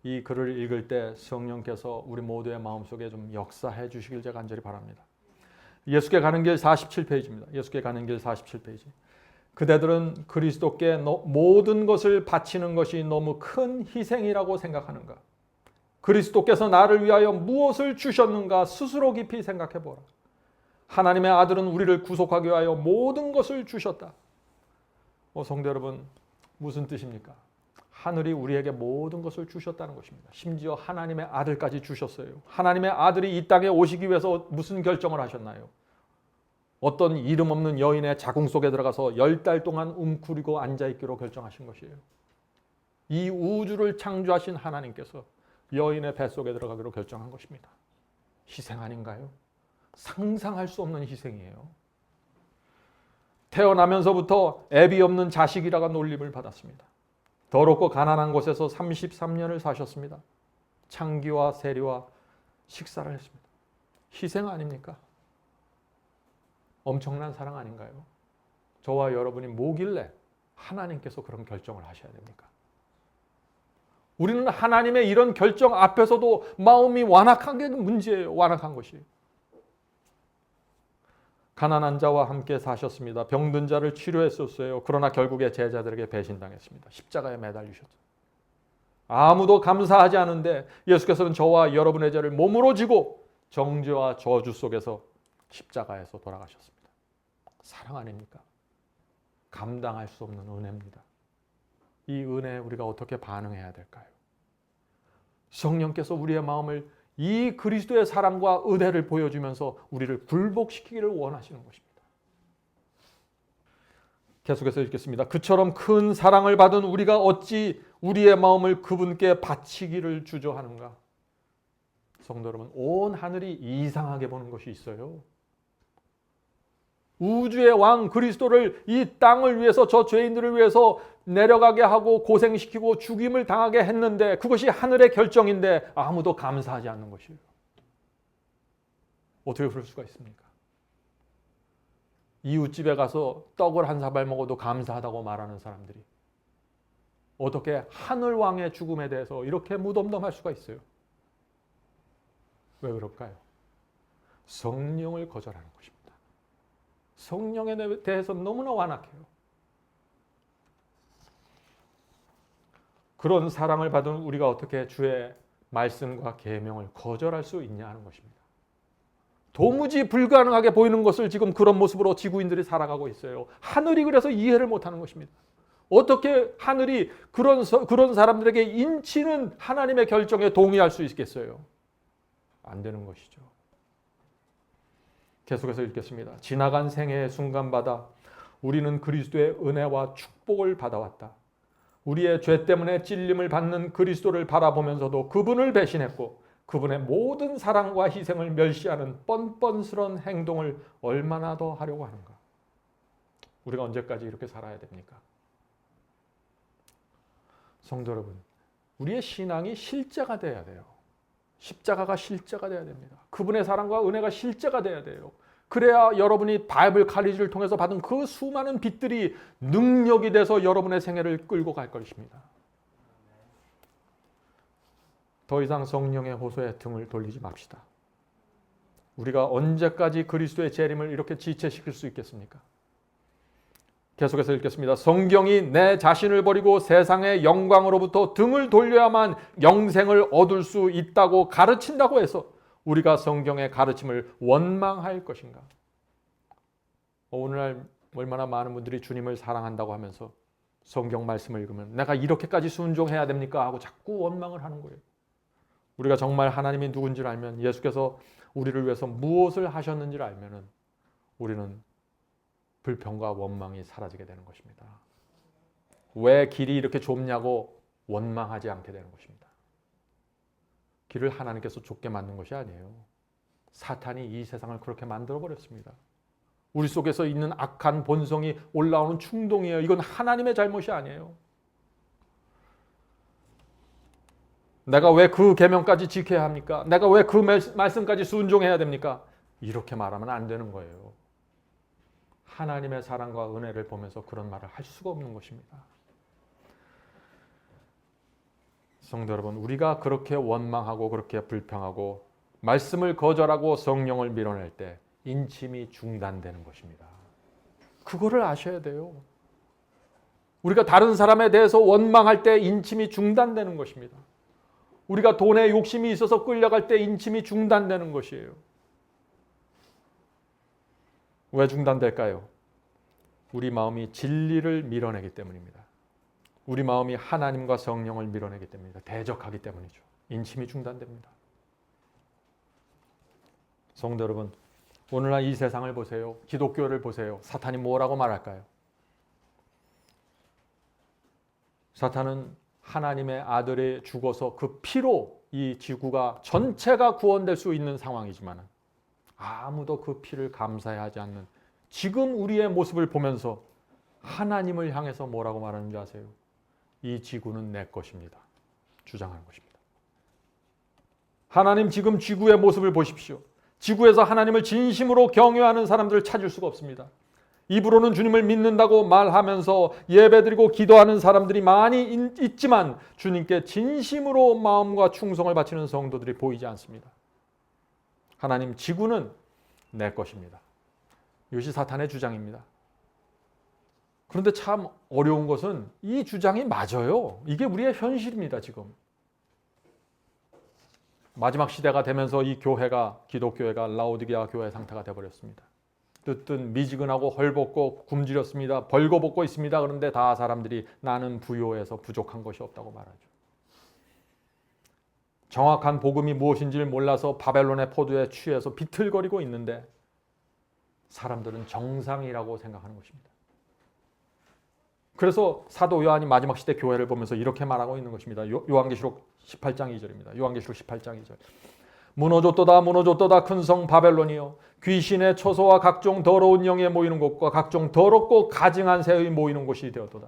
이 글을 읽을 때 성령께서 우리 모두의 마음속에 좀 역사해 주시길 제가 간절히 바랍니다. 예수께 가는 길 47페이지입니다. 예수께 가는 길 47페이지. 그대들은 그리스도께 모든 것을 바치는 것이 너무 큰 희생이라고 생각하는가? 그리스도께서 나를 위하여 무엇을 주셨는가 스스로 깊이 생각해 보라. 하나님의 아들은 우리를 구속하기 위하여 모든 것을 주셨다. 성도 여러분, 무슨 뜻입니까? 하늘이 우리에게 모든 것을 주셨다는 것입니다. 심지어 하나님의 아들까지 주셨어요. 하나님의 아들이 이 땅에 오시기 위해서 무슨 결정을 하셨나요? 어떤 이름 없는 여인의 자궁 속에 들어가서 10달 동안 웅크리고 앉아있기로 결정하신 것이에요. 이 우주를 창조하신 하나님께서 여인의 뱃속에 들어가기로 결정한 것입니다. 희생 아닌가요? 상상할 수 없는 희생이에요. 태어나면서부터 애비 없는 자식이라가 놀림을 받았습니다. 더럽고 가난한 곳에서 33년을 사셨습니다. 창기와 세리와 식사를 했습니다. 희생 아닙니까? 엄청난 사랑 아닌가요? 저와 여러분이 뭐길래 하나님께서 그런 결정을 하셔야 됩니까? 우리는 하나님의 이런 결정 앞에서도 마음이 완악한 게 문제예요. 완악한 것이. 가난한 자와 함께 사셨습니다. 병든 자를 치료했었어요. 그러나 결국에 제자들에게 배신당했습니다. 십자가에 매달리셨죠. 아무도 감사하지 않은데 예수께서는 저와 여러분의 죄를 몸으로 지고 정죄와 저주 속에서 십자가에서 돌아가셨습니다. 사랑 아닙니까? 감당할 수 없는 은혜입니다. 이 은혜에 우리가 어떻게 반응해야 될까요? 성령께서 우리의 마음을 이 그리스도의 사랑과 은혜를 보여주면서 우리를 굴복시키기를 원하시는 것입니다. 계속해서 읽겠습니다. 그처럼 큰 사랑을 받은 우리가 어찌 우리의 마음을 그분께 바치기를 주저하는가? 성도 여러분, 온 하늘이 이상하게 보는 것이 있어요. 우주의 왕 그리스도를 이 땅을 위해서 저 죄인들을 위해서 내려가게 하고 고생시키고 죽임을 당하게 했는데 그것이 하늘의 결정인데 아무도 감사하지 않는 것이에요. 어떻게 그럴 수가 있습니까? 이웃집에 가서 떡을 한 사발 먹어도 감사하다고 말하는 사람들이 어떻게 하늘왕의 죽음에 대해서 이렇게 무덤덤할 수가 있어요? 왜 그럴까요? 성령을 거절하는 것입니다. 성령에 대해서 너무나 완악해요. 그런 사랑을 받은 우리가 어떻게 주의 말씀과 계명을 거절할 수 있냐 하는 것입니다. 도무지 불가능하게 보이는 것을 지금 그런 모습으로 지구인들이 살아가고 있어요. 하늘이 그래서 이해를 못하는 것입니다. 어떻게 하늘이 그런 사람들에게 인치는 하나님의 결정에 동의할 수 있겠어요? 안 되는 것이죠. 계속해서 읽겠습니다. 지나간 생애의 순간마다 우리는 그리스도의 은혜와 축복을 받아왔다. 우리의 죄 때문에 찔림을 받는 그리스도를 바라보면서도 그분을 배신했고 그분의 모든 사랑과 희생을 멸시하는 뻔뻔스러운 행동을 얼마나 더 하려고 하는가? 우리가 언제까지 이렇게 살아야 됩니까? 성도 여러분, 우리의 신앙이 실제가 돼야 돼요. 십자가가 실제가 돼야 됩니다. 그분의 사랑과 은혜가 실제가 돼야 돼요. 그래야 여러분이 바이블 칼리지를 통해서 받은 그 수많은 빛들이 능력이 돼서 여러분의 생애를 끌고 갈 것입니다. 더 이상 성령의 호소에 등을 돌리지 맙시다. 우리가 언제까지 그리스도의 재림을 이렇게 지체시킬 수 있겠습니까? 계속해서 읽겠습니다. 성경이 내 자신을 버리고 세상의 영광으로부터 등을 돌려야만 영생을 얻을 수 있다고 가르친다고 해서 우리가 성경의 가르침을 원망할 것인가? 오늘날 얼마나 많은 분들이 주님을 사랑한다고 하면서 성경 말씀을 읽으면 내가 이렇게까지 순종해야 됩니까? 하고 자꾸 원망을 하는 거예요. 우리가 정말 하나님이 누군지를 알면 예수께서 우리를 위해서 무엇을 하셨는지를 알면은 우리는 불평과 원망이 사라지게 되는 것입니다. 왜 길이 이렇게 좁냐고 원망하지 않게 되는 것입니다. 길을 하나님께서 좁게 만든 것이 아니에요. 사탄이 이 세상을 그렇게 만들어버렸습니다. 우리 속에서 있는 악한 본성이 올라오는 충동이에요. 이건 하나님의 잘못이 아니에요. 내가 왜 그 계명까지 지켜야 합니까? 내가 왜 그 말씀까지 순종해야 됩니까? 이렇게 말하면 안 되는 거예요. 하나님의 사랑과 은혜를 보면서 그런 말을 할 수가 없는 것입니다. 성도 여러분, 우리가 그렇게 원망하고 그렇게 불평하고 말씀을 거절하고 성령을 밀어낼 때 인침이 중단되는 것입니다. 그거를 아셔야 돼요. 우리가 다른 사람에 대해서 원망할 때 인침이 중단되는 것입니다. 우리가 돈에 욕심이 있어서 끌려갈 때 인침이 중단되는 것이에요. 왜 중단될까요? 우리 마음이 진리를 밀어내기 때문입니다. 우리 마음이 하나님과 성령을 밀어내기 때문입니다. 대적하기 때문이죠. 인침이 중단됩니다. 성도 여러분, 오늘날 이 세상을 보세요. 기독교를 보세요. 사탄이 뭐라고 말할까요? 사탄은 하나님의 아들이 죽어서 그 피로 이 지구가 전체가 구원될 수 있는 상황이지만 아무도 그 피를 감사하지 않는 지금 우리의 모습을 보면서 하나님을 향해서 뭐라고 말하는지 아세요? 이 지구는 내 것입니다. 주장하는 것입니다. 하나님 지금 지구의 모습을 보십시오. 지구에서 하나님을 진심으로 경외하는 사람들을 찾을 수가 없습니다. 입으로는 주님을 믿는다고 말하면서 예배드리고 기도하는 사람들이 많이 있지만 주님께 진심으로 마음과 충성을 바치는 성도들이 보이지 않습니다. 하나님, 지구는 내 것입니다. 이것이 사탄의 주장입니다. 그런데 참 어려운 것은 이 주장이 맞아요. 이게 우리의 현실입니다, 지금. 마지막 시대가 되면서 이 교회가, 기독교회가 라오디게아 교회 상태가 되어버렸습니다. 뜻은 미지근하고 헐벗고 굶주렸습니다. 벌거벗고 있습니다. 그런데 다 사람들이 나는 부요해서 부족한 것이 없다고 말하죠. 정확한 복음이 무엇인지를 몰라서 바벨론의 포도에 취해서 비틀거리고 있는데 사람들은 정상이라고 생각하는 것입니다. 그래서 사도 요한이 마지막 시대 교회를 보면서 이렇게 말하고 있는 것입니다. 요한계시록 18장 2절입니다. 요한계시록 18장 2절. 무너졌도다 무너졌도다 큰 성 바벨론이여, 귀신의 처소와 각종 더러운 영에 모이는 곳과 각종 더럽고 가증한 새의 모이는 곳이 되었도다.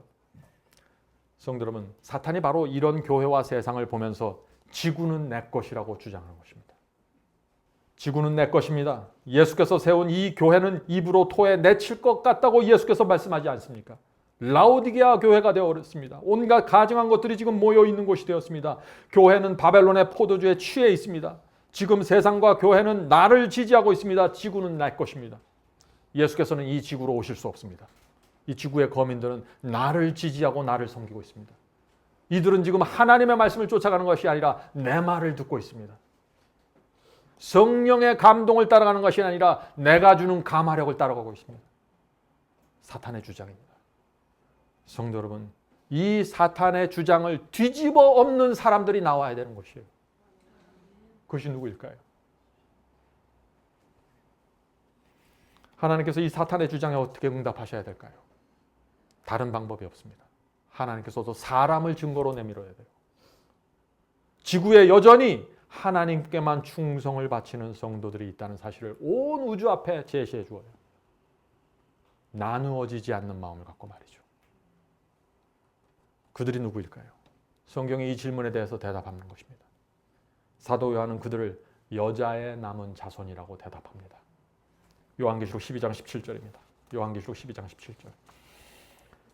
성도 여러분, 사탄이 바로 이런 교회와 세상을 보면서 지구는 내 것이라고 주장하는 것입니다. 지구는 내 것입니다. 예수께서 세운 이 교회는 입으로 토해 내칠 것 같다고 예수께서 말씀하지 않습니까? 라오디게아 교회가 되어버렸습니다. 온갖 가증한 것들이 지금 모여있는 곳이 되었습니다. 교회는 바벨론의 포도주에 취해 있습니다. 지금 세상과 교회는 나를 지지하고 있습니다. 지구는 내 것입니다. 예수께서는 이 지구로 오실 수 없습니다. 이 지구의 거민들은 나를 지지하고 나를 섬기고 있습니다. 이들은 지금 하나님의 말씀을 쫓아가는 것이 아니라 내 말을 듣고 있습니다. 성령의 감동을 따라가는 것이 아니라 내가 주는 감화력을 따라가고 있습니다. 사탄의 주장입니다. 성도 여러분, 이 사탄의 주장을 뒤집어 엎는 사람들이 나와야 되는 것이에요. 그것이 누구일까요? 하나님께서 이 사탄의 주장에 어떻게 응답하셔야 될까요? 다른 방법이 없습니다. 하나님께서도 사람을 증거로 내밀어야 돼요. 지구에 여전히 하나님께만 충성을 바치는 성도들이 있다는 사실을 온 우주 앞에 제시해 주어요. 나누어지지 않는 마음을 갖고 말이죠. 그들이 누구일까요? 성경이 이 질문에 대해서 대답하는 것입니다. 사도 요한은 그들을 여자의 남은 자손이라고 대답합니다. 요한계시록 12장 17절입니다. 요한계시록 12장 17절.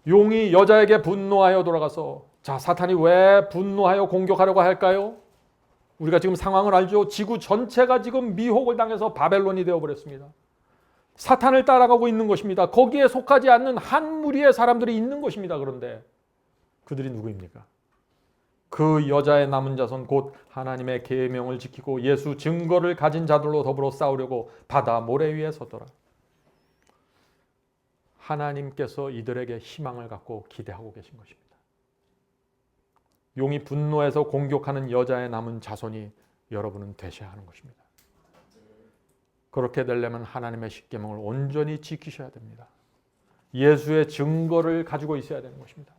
용이 여자에게 분노하여 돌아가서, 자, 사탄이 왜 분노하여 공격하려고 할까요? 우리가 지금 상황을 알죠. 지구 전체가 지금 미혹을 당해서 바벨론이 되어버렸습니다. 사탄을 따라가고 있는 것입니다. 거기에 속하지 않는 한 무리의 사람들이 있는 것입니다. 그런데 그들이 누구입니까? 그 여자의 남은 자손, 곧 하나님의 계명을 지키고 예수 증거를 가진 자들로 더불어 싸우려고 바다 모래 위에 섰더라. 하나님께서 이들에게 희망을 갖고 기대하고 계신 것입니다. 용이 분노해서 공격하는 여자의 남은 자손이 여러분은 되셔야 하는 것입니다. 그렇게 되려면 하나님의 십계명을 온전히 지키셔야 됩니다. 예수의 증거를 가지고 있어야 되는 것입니다.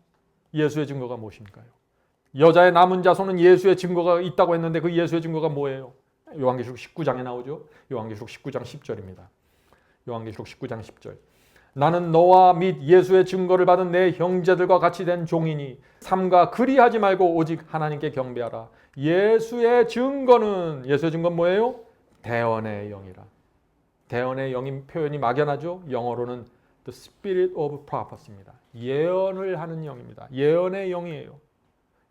예수의 증거가 무엇인가요? 여자의 남은 자손은 예수의 증거가 있다고 했는데 그 예수의 증거가 뭐예요? 요한계시록 19장에 나오죠. 요한계시록 19장 10절입니다. 요한계시록 19장 10절. 나는 너와 및 예수의 증거를 받은 내 형제들과 같이 된 종이니 삼가 그리하지 말고 오직 하나님께 경배하라. 예수의 증거는 뭐예요? 대언의 영이라. 대언의 영인 표현이 막연하죠. 영어로는 The Spirit of Prophecy입니다. 예언을 하는 영입니다. 예언의 영이에요.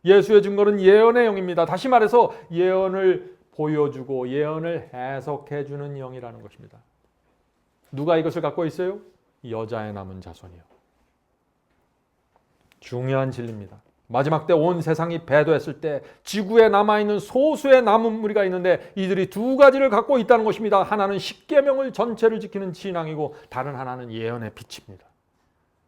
예수의 증거는 예언의 영입니다. 다시 말해서 예언을 보여주고 예언을 해석해주는 영이라는 것입니다. 누가 이것을 갖고 있어요? 여자의 남은 자손이요. 중요한 진리입니다. 마지막 때 온 세상이 배도했을 때 지구에 남아있는 소수의 남은 무리가 있는데 이들이 두 가지를 갖고 있다는 것입니다. 하나는 십계명을 전체를 지키는 신앙이고 다른 하나는 예언의 빛입니다.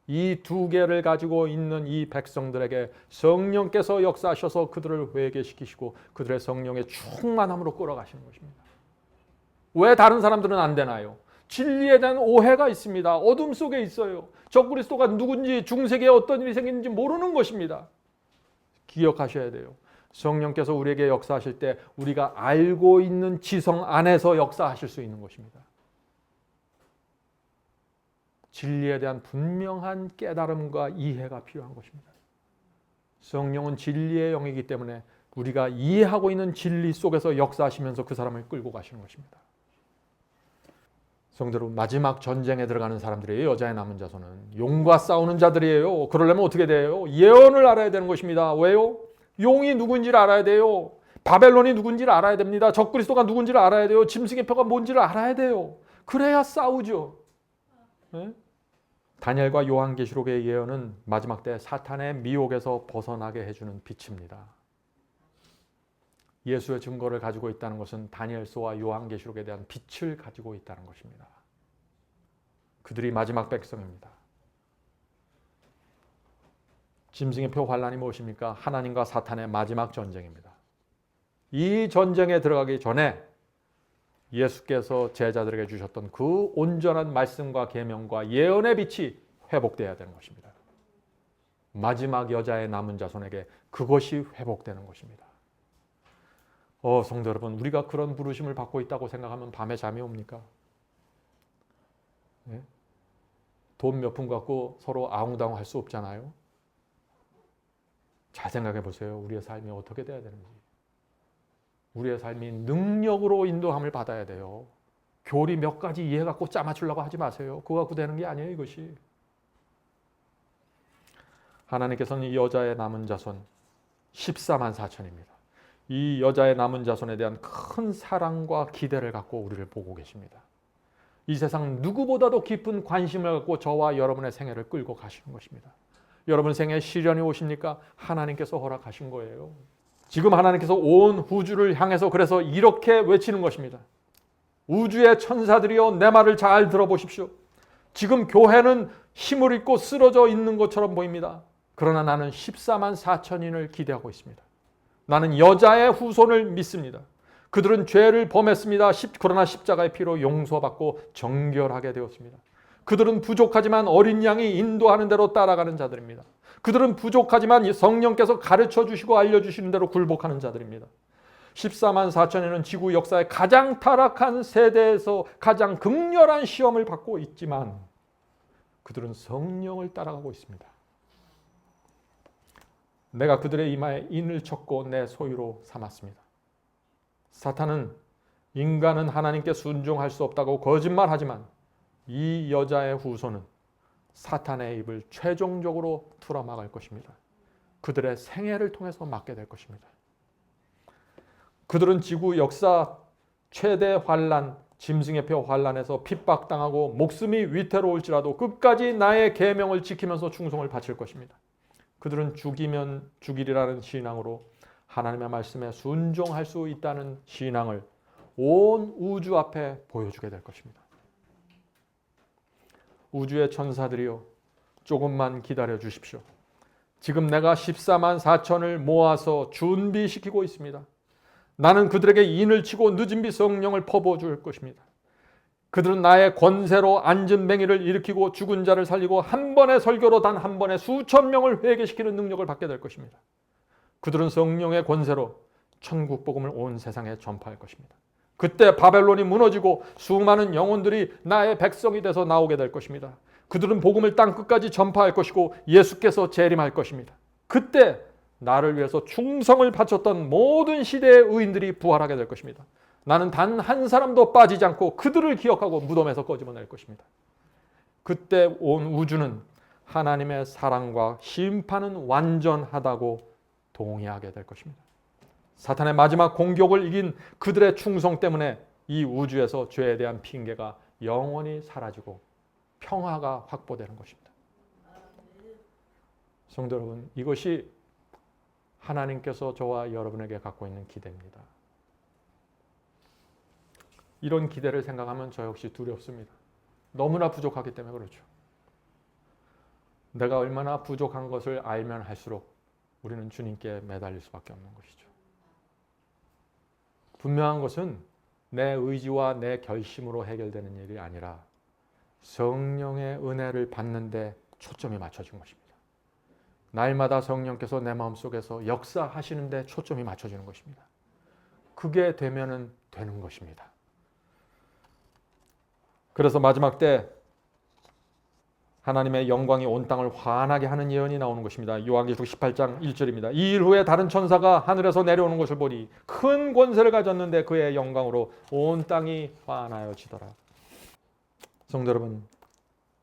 이 두 개를 가지고 있는 이 백성들에게 성령께서 역사하셔서 그들을 회개시키시고 그들의 성령의 충만함으로 끌어가시는 것입니다. 왜 다른 사람들은 안 되나요? 진리에 대한 오해가 있습니다. 어둠 속에 있어요. 적그리스도가 누군지 중세기에 어떤 일이 생기는지 모르는 것입니다. 기억하셔야 돼요. 성령께서 우리에게 역사하실 때 우리가 알고 있는 지성 안에서 역사하실 수 있는 것입니다. 진리에 대한 분명한 깨달음과 이해가 필요한 것입니다. 성령은 진리의 영이기 때문에 우리가 이해하고 있는 진리 속에서 역사하시면서 그 사람을 끌고 가시는 것입니다. 성도 여러분, 마지막 전쟁에 들어가는 사람들이에요. 여자의 남은 자손은 용과 싸우는 자들이에요. 그러려면 어떻게 돼요? 예언을 알아야 되는 것입니다. 왜요? 용이 누군지를 알아야 돼요. 바벨론이 누군지를 알아야 됩니다. 적그리스도가 누군지를 알아야 돼요. 짐승의 표가 뭔지를 알아야 돼요. 그래야 싸우죠. 네? 다니엘과 요한계시록의 예언은 마지막 때 사탄의 미혹에서 벗어나게 해주는 빛입니다. 예수의 증거를 가지고 있다는 것은 다니엘서와 요한계시록에 대한 빛을 가지고 있다는 것입니다. 그들이 마지막 백성입니다. 짐승의 표 환란이 무엇입니까? 하나님과 사탄의 마지막 전쟁입니다. 이 전쟁에 들어가기 전에 예수께서 제자들에게 주셨던 그 온전한 말씀과 계명과 예언의 빛이 회복되어야 되는 것입니다. 마지막 여자의 남은 자손에게 그것이 회복되는 것입니다. 성도 여러분, 우리가 그런 부르심을 받고 있다고 생각하면 밤에 잠이 옵니까? 네? 돈 몇 푼 갖고 서로 아웅다웅 할 수 없잖아요. 잘 생각해 보세요. 우리의 삶이 어떻게 돼야 되는지. 우리의 삶이 능력으로 인도함을 받아야 돼요. 교리 몇 가지 이해 갖고 짜맞추려고 하지 마세요. 그거 갖고 되는 게 아니에요, 이것이. 하나님께서는 이 여자의 남은 자손 14만 4천입니다. 이 여자의 남은 자손에 대한 큰 사랑과 기대를 갖고 우리를 보고 계십니다. 이 세상 누구보다도 깊은 관심을 갖고 저와 여러분의 생애를 끌고 가시는 것입니다. 여러분 생애에 시련이 오십니까? 하나님께서 허락하신 거예요. 지금 하나님께서 온 우주를 향해서 그래서 이렇게 외치는 것입니다. 우주의 천사들이여 내 말을 잘 들어보십시오. 지금 교회는 힘을 잃고 쓰러져 있는 것처럼 보입니다. 그러나 나는 14만 4천인을 기대하고 있습니다. 나는 여자의 후손을 믿습니다. 그들은 죄를 범했습니다. 그러나 십자가의 피로 용서받고 정결하게 되었습니다. 그들은 부족하지만 어린 양이 인도하는 대로 따라가는 자들입니다. 그들은 부족하지만 성령께서 가르쳐 주시고 알려주시는 대로 굴복하는 자들입니다. 14만 4천에는 지구 역사의 가장 타락한 세대에서 가장 극렬한 시험을 받고 있지만 그들은 성령을 따라가고 있습니다. 내가 그들의 이마에 인을 쳤고 내 소유로 삼았습니다. 사탄은 인간은 하나님께 순종할 수 없다고 거짓말하지만 이 여자의 후손은 사탄의 입을 최종적으로 틀어막을 것입니다. 그들의 생애를 통해서 막게 될 것입니다. 그들은 지구 역사 최대 환란, 짐승의 표 환란에서 핍박당하고 목숨이 위태로울지라도 끝까지 나의 계명을 지키면서 충성을 바칠 것입니다. 그들은 죽이면 죽이리라는 신앙으로 하나님의 말씀에 순종할 수 있다는 신앙을 온 우주 앞에 보여주게 될 것입니다. 우주의 천사들이여 조금만 기다려 주십시오. 지금 내가 14만 4천을 모아서 준비시키고 있습니다. 나는 그들에게 인을 치고 늦은 비 성령을 퍼부어 줄 것입니다. 그들은 나의 권세로 앉은 맹인을 일으키고 죽은 자를 살리고 한 번의 설교로 단 한 번에 수천 명을 회개시키는 능력을 받게 될 것입니다. 그들은 성령의 권세로 천국 복음을 온 세상에 전파할 것입니다. 그때 바벨론이 무너지고 수많은 영혼들이 나의 백성이 돼서 나오게 될 것입니다. 그들은 복음을 땅 끝까지 전파할 것이고 예수께서 재림할 것입니다. 그때 나를 위해서 충성을 바쳤던 모든 시대의 의인들이 부활하게 될 것입니다. 나는 단 한 사람도 빠지지 않고 그들을 기억하고 무덤에서 꺼집어낼 것입니다. 그때 온 우주는 하나님의 사랑과 심판은 완전하다고 동의하게 될 것입니다. 사탄의 마지막 공격을 이긴 그들의 충성 때문에 이 우주에서 죄에 대한 핑계가 영원히 사라지고 평화가 확보되는 것입니다. 성도 여러분, 이것이 하나님께서 저와 여러분에게 갖고 있는 기대입니다. 이런 기대를 생각하면 저 역시 두렵습니다. 너무나 부족하기 때문에 그렇죠. 내가 얼마나 부족한 것을 알면 할수록 우리는 주님께 매달릴 수밖에 없는 것이죠. 분명한 것은 내 의지와 내 결심으로 해결되는 일이 아니라 성령의 은혜를 받는 데 초점이 맞춰진 것입니다. 날마다 성령께서 내 마음속에서 역사하시는 데 초점이 맞춰지는 것입니다. 그게 되면은 되는 것입니다. 그래서 마지막 때 하나님의 영광이 온 땅을 환하게 하는 예언이 나오는 것입니다. 요한계시록 18장 1절입니다. 이 일 후에 다른 천사가 하늘에서 내려오는 것을 보니 큰 권세를 가졌는데 그의 영광으로 온 땅이 환하여지더라. 성도 여러분,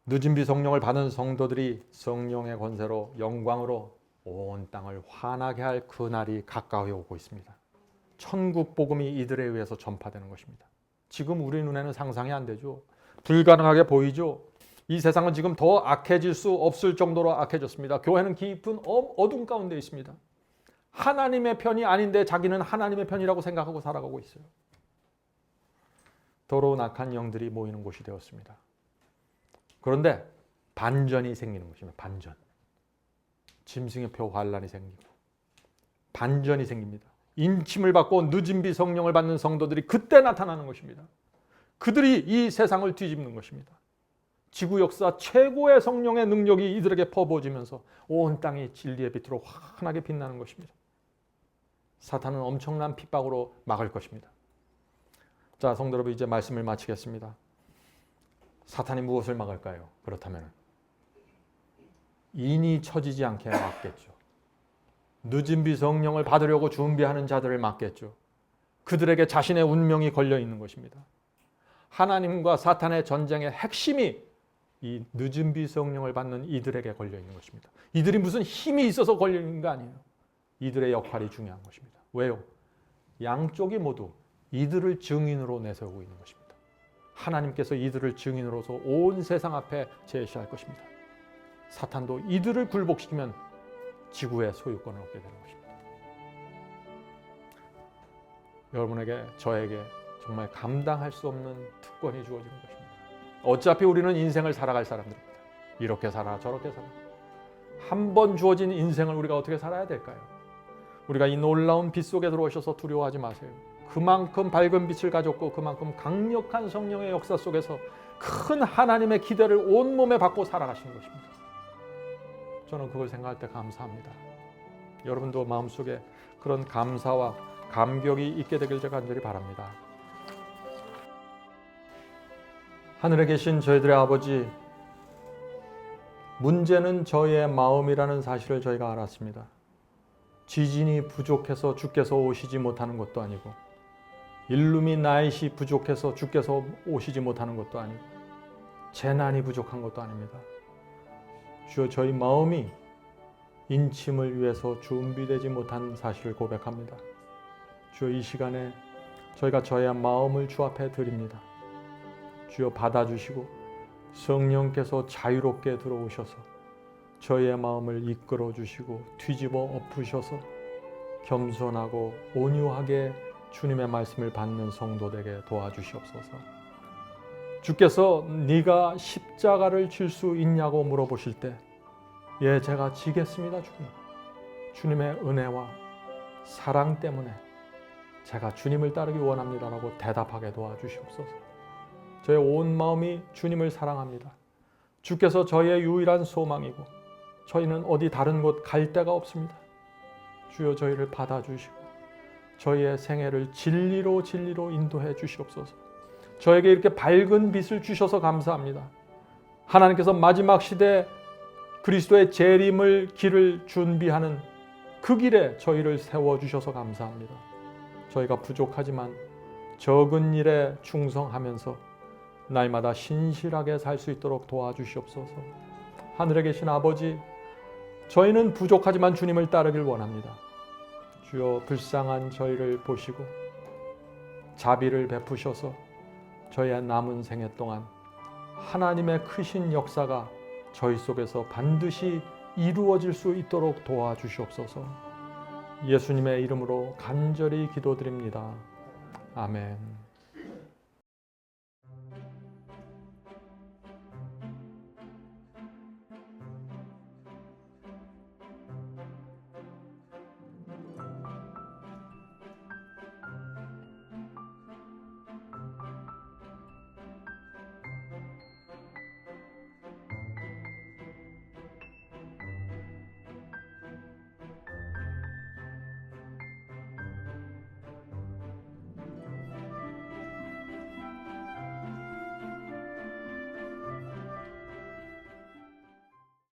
늦은 비 성령을 받은 성도들이 성령의 권세로 영광으로 온 땅을 환하게 할 그날이 가까이 오고 있습니다. 천국 복음이 이들에 의해서 전파되는 것입니다. 지금 우리 눈에는 상상이 안 되죠. 불가능하게 보이죠. 이 세상은 지금 더 악해질 수 없을 정도로 악해졌습니다. 교회는 깊은 어둠 가운데 있습니다. 하나님의 편이 아닌데 자기는 하나님의 편이라고 생각하고 살아가고 있어요. 더러운 악한 영들이 모이는 곳이 되었습니다. 그런데 반전이 생기는 것입니다. 반전. 짐승의 표 환란이 생기고 반전이 생깁니다. 인침을 받고 늦은 비 성령을 받는 성도들이 그때 나타나는 것입니다. 그들이 이 세상을 뒤집는 것입니다. 지구 역사 최고의 성령의 능력이 이들에게 퍼부어지면서 온 땅이 진리의 빛으로 환하게 빛나는 것입니다. 사탄은 엄청난 핍박으로 막을 것입니다. 자, 성도 여러분, 이제 말씀을 마치겠습니다. 사탄이 무엇을 막을까요? 그렇다면 인이 처지지 않게 막겠죠. 늦은 비 성령을 받으려고 준비하는 자들을 막겠죠. 그들에게 자신의 운명이 걸려 있는 것입니다. 하나님과 사탄의 전쟁의 핵심이 이 늦은 비 성령을 받는 이들에게 걸려 있는 것입니다. 이들이 무슨 힘이 있어서 걸려 있는 거 아니에요. 이들의 역할이 중요한 것입니다. 왜요? 양쪽이 모두 이들을 증인으로 내세우고 있는 것입니다. 하나님께서 이들을 증인으로서 온 세상 앞에 제시할 것입니다. 사탄도 이들을 굴복시키면 지구의 소유권을 얻게 되는 것입니다. 여러분에게, 저에게 정말 감당할 수 없는 특권이 주어지는 것입니다. 어차피 우리는 인생을 살아갈 사람들입니다. 이렇게 살아 저렇게 살아. 한 번 주어진 인생을 우리가 어떻게 살아야 될까요? 우리가 이 놀라운 빛 속에 들어오셔서 두려워하지 마세요. 그만큼 밝은 빛을 가졌고 그만큼 강력한 성령의 역사 속에서 큰 하나님의 기대를 온몸에 받고 살아가시는 것입니다. 저는 그걸 생각할 때 감사합니다. 여러분도 마음속에 그런 감사와 감격이 있게 되길 제가 간절히 바랍니다. 하늘에 계신 저희들의 아버지, 문제는 저희의 마음이라는 사실을 저희가 알았습니다. 지진이 부족해서 주께서 오시지 못하는 것도 아니고, 일루미나잇이 부족해서 주께서 오시지 못하는 것도 아니고, 재난이 부족한 것도 아닙니다. 주여, 저희 마음이 인침을 위해서 준비되지 못한 사실을 고백합니다. 주여, 이 시간에 저희가 저희의 마음을 주 앞에 드립니다. 주여, 받아주시고 성령께서 자유롭게 들어오셔서 저희의 마음을 이끌어 주시고 뒤집어 엎으셔서 겸손하고 온유하게 주님의 말씀을 받는 성도되게 도와주시옵소서. 주께서 네가 십자가를 질 수 있냐고 물어보실 때, 예, 제가 지겠습니다, 주님. 주님의 은혜와 사랑 때문에 제가 주님을 따르기 원합니다라고 대답하게 도와주시옵소서. 저의 온 마음이 주님을 사랑합니다. 주께서 저희의 유일한 소망이고 저희는 어디 다른 곳 갈 데가 없습니다. 주여, 저희를 받아주시고 저희의 생애를 진리로 인도해 주시옵소서. 저에게 이렇게 밝은 빛을 주셔서 감사합니다. 하나님께서 마지막 시대 그리스도의 재림을 길을 준비하는 그 길에 저희를 세워주셔서 감사합니다. 저희가 부족하지만 적은 일에 충성하면서 날마다 신실하게 살 수 있도록 도와주시옵소서. 하늘에 계신 아버지, 저희는 부족하지만 주님을 따르길 원합니다. 주여, 불쌍한 저희를 보시고 자비를 베푸셔서 저희의 남은 생애 동안 하나님의 크신 역사가 저희 속에서 반드시 이루어질 수 있도록 도와주시옵소서. 예수님의 이름으로 간절히 기도드립니다. 아멘.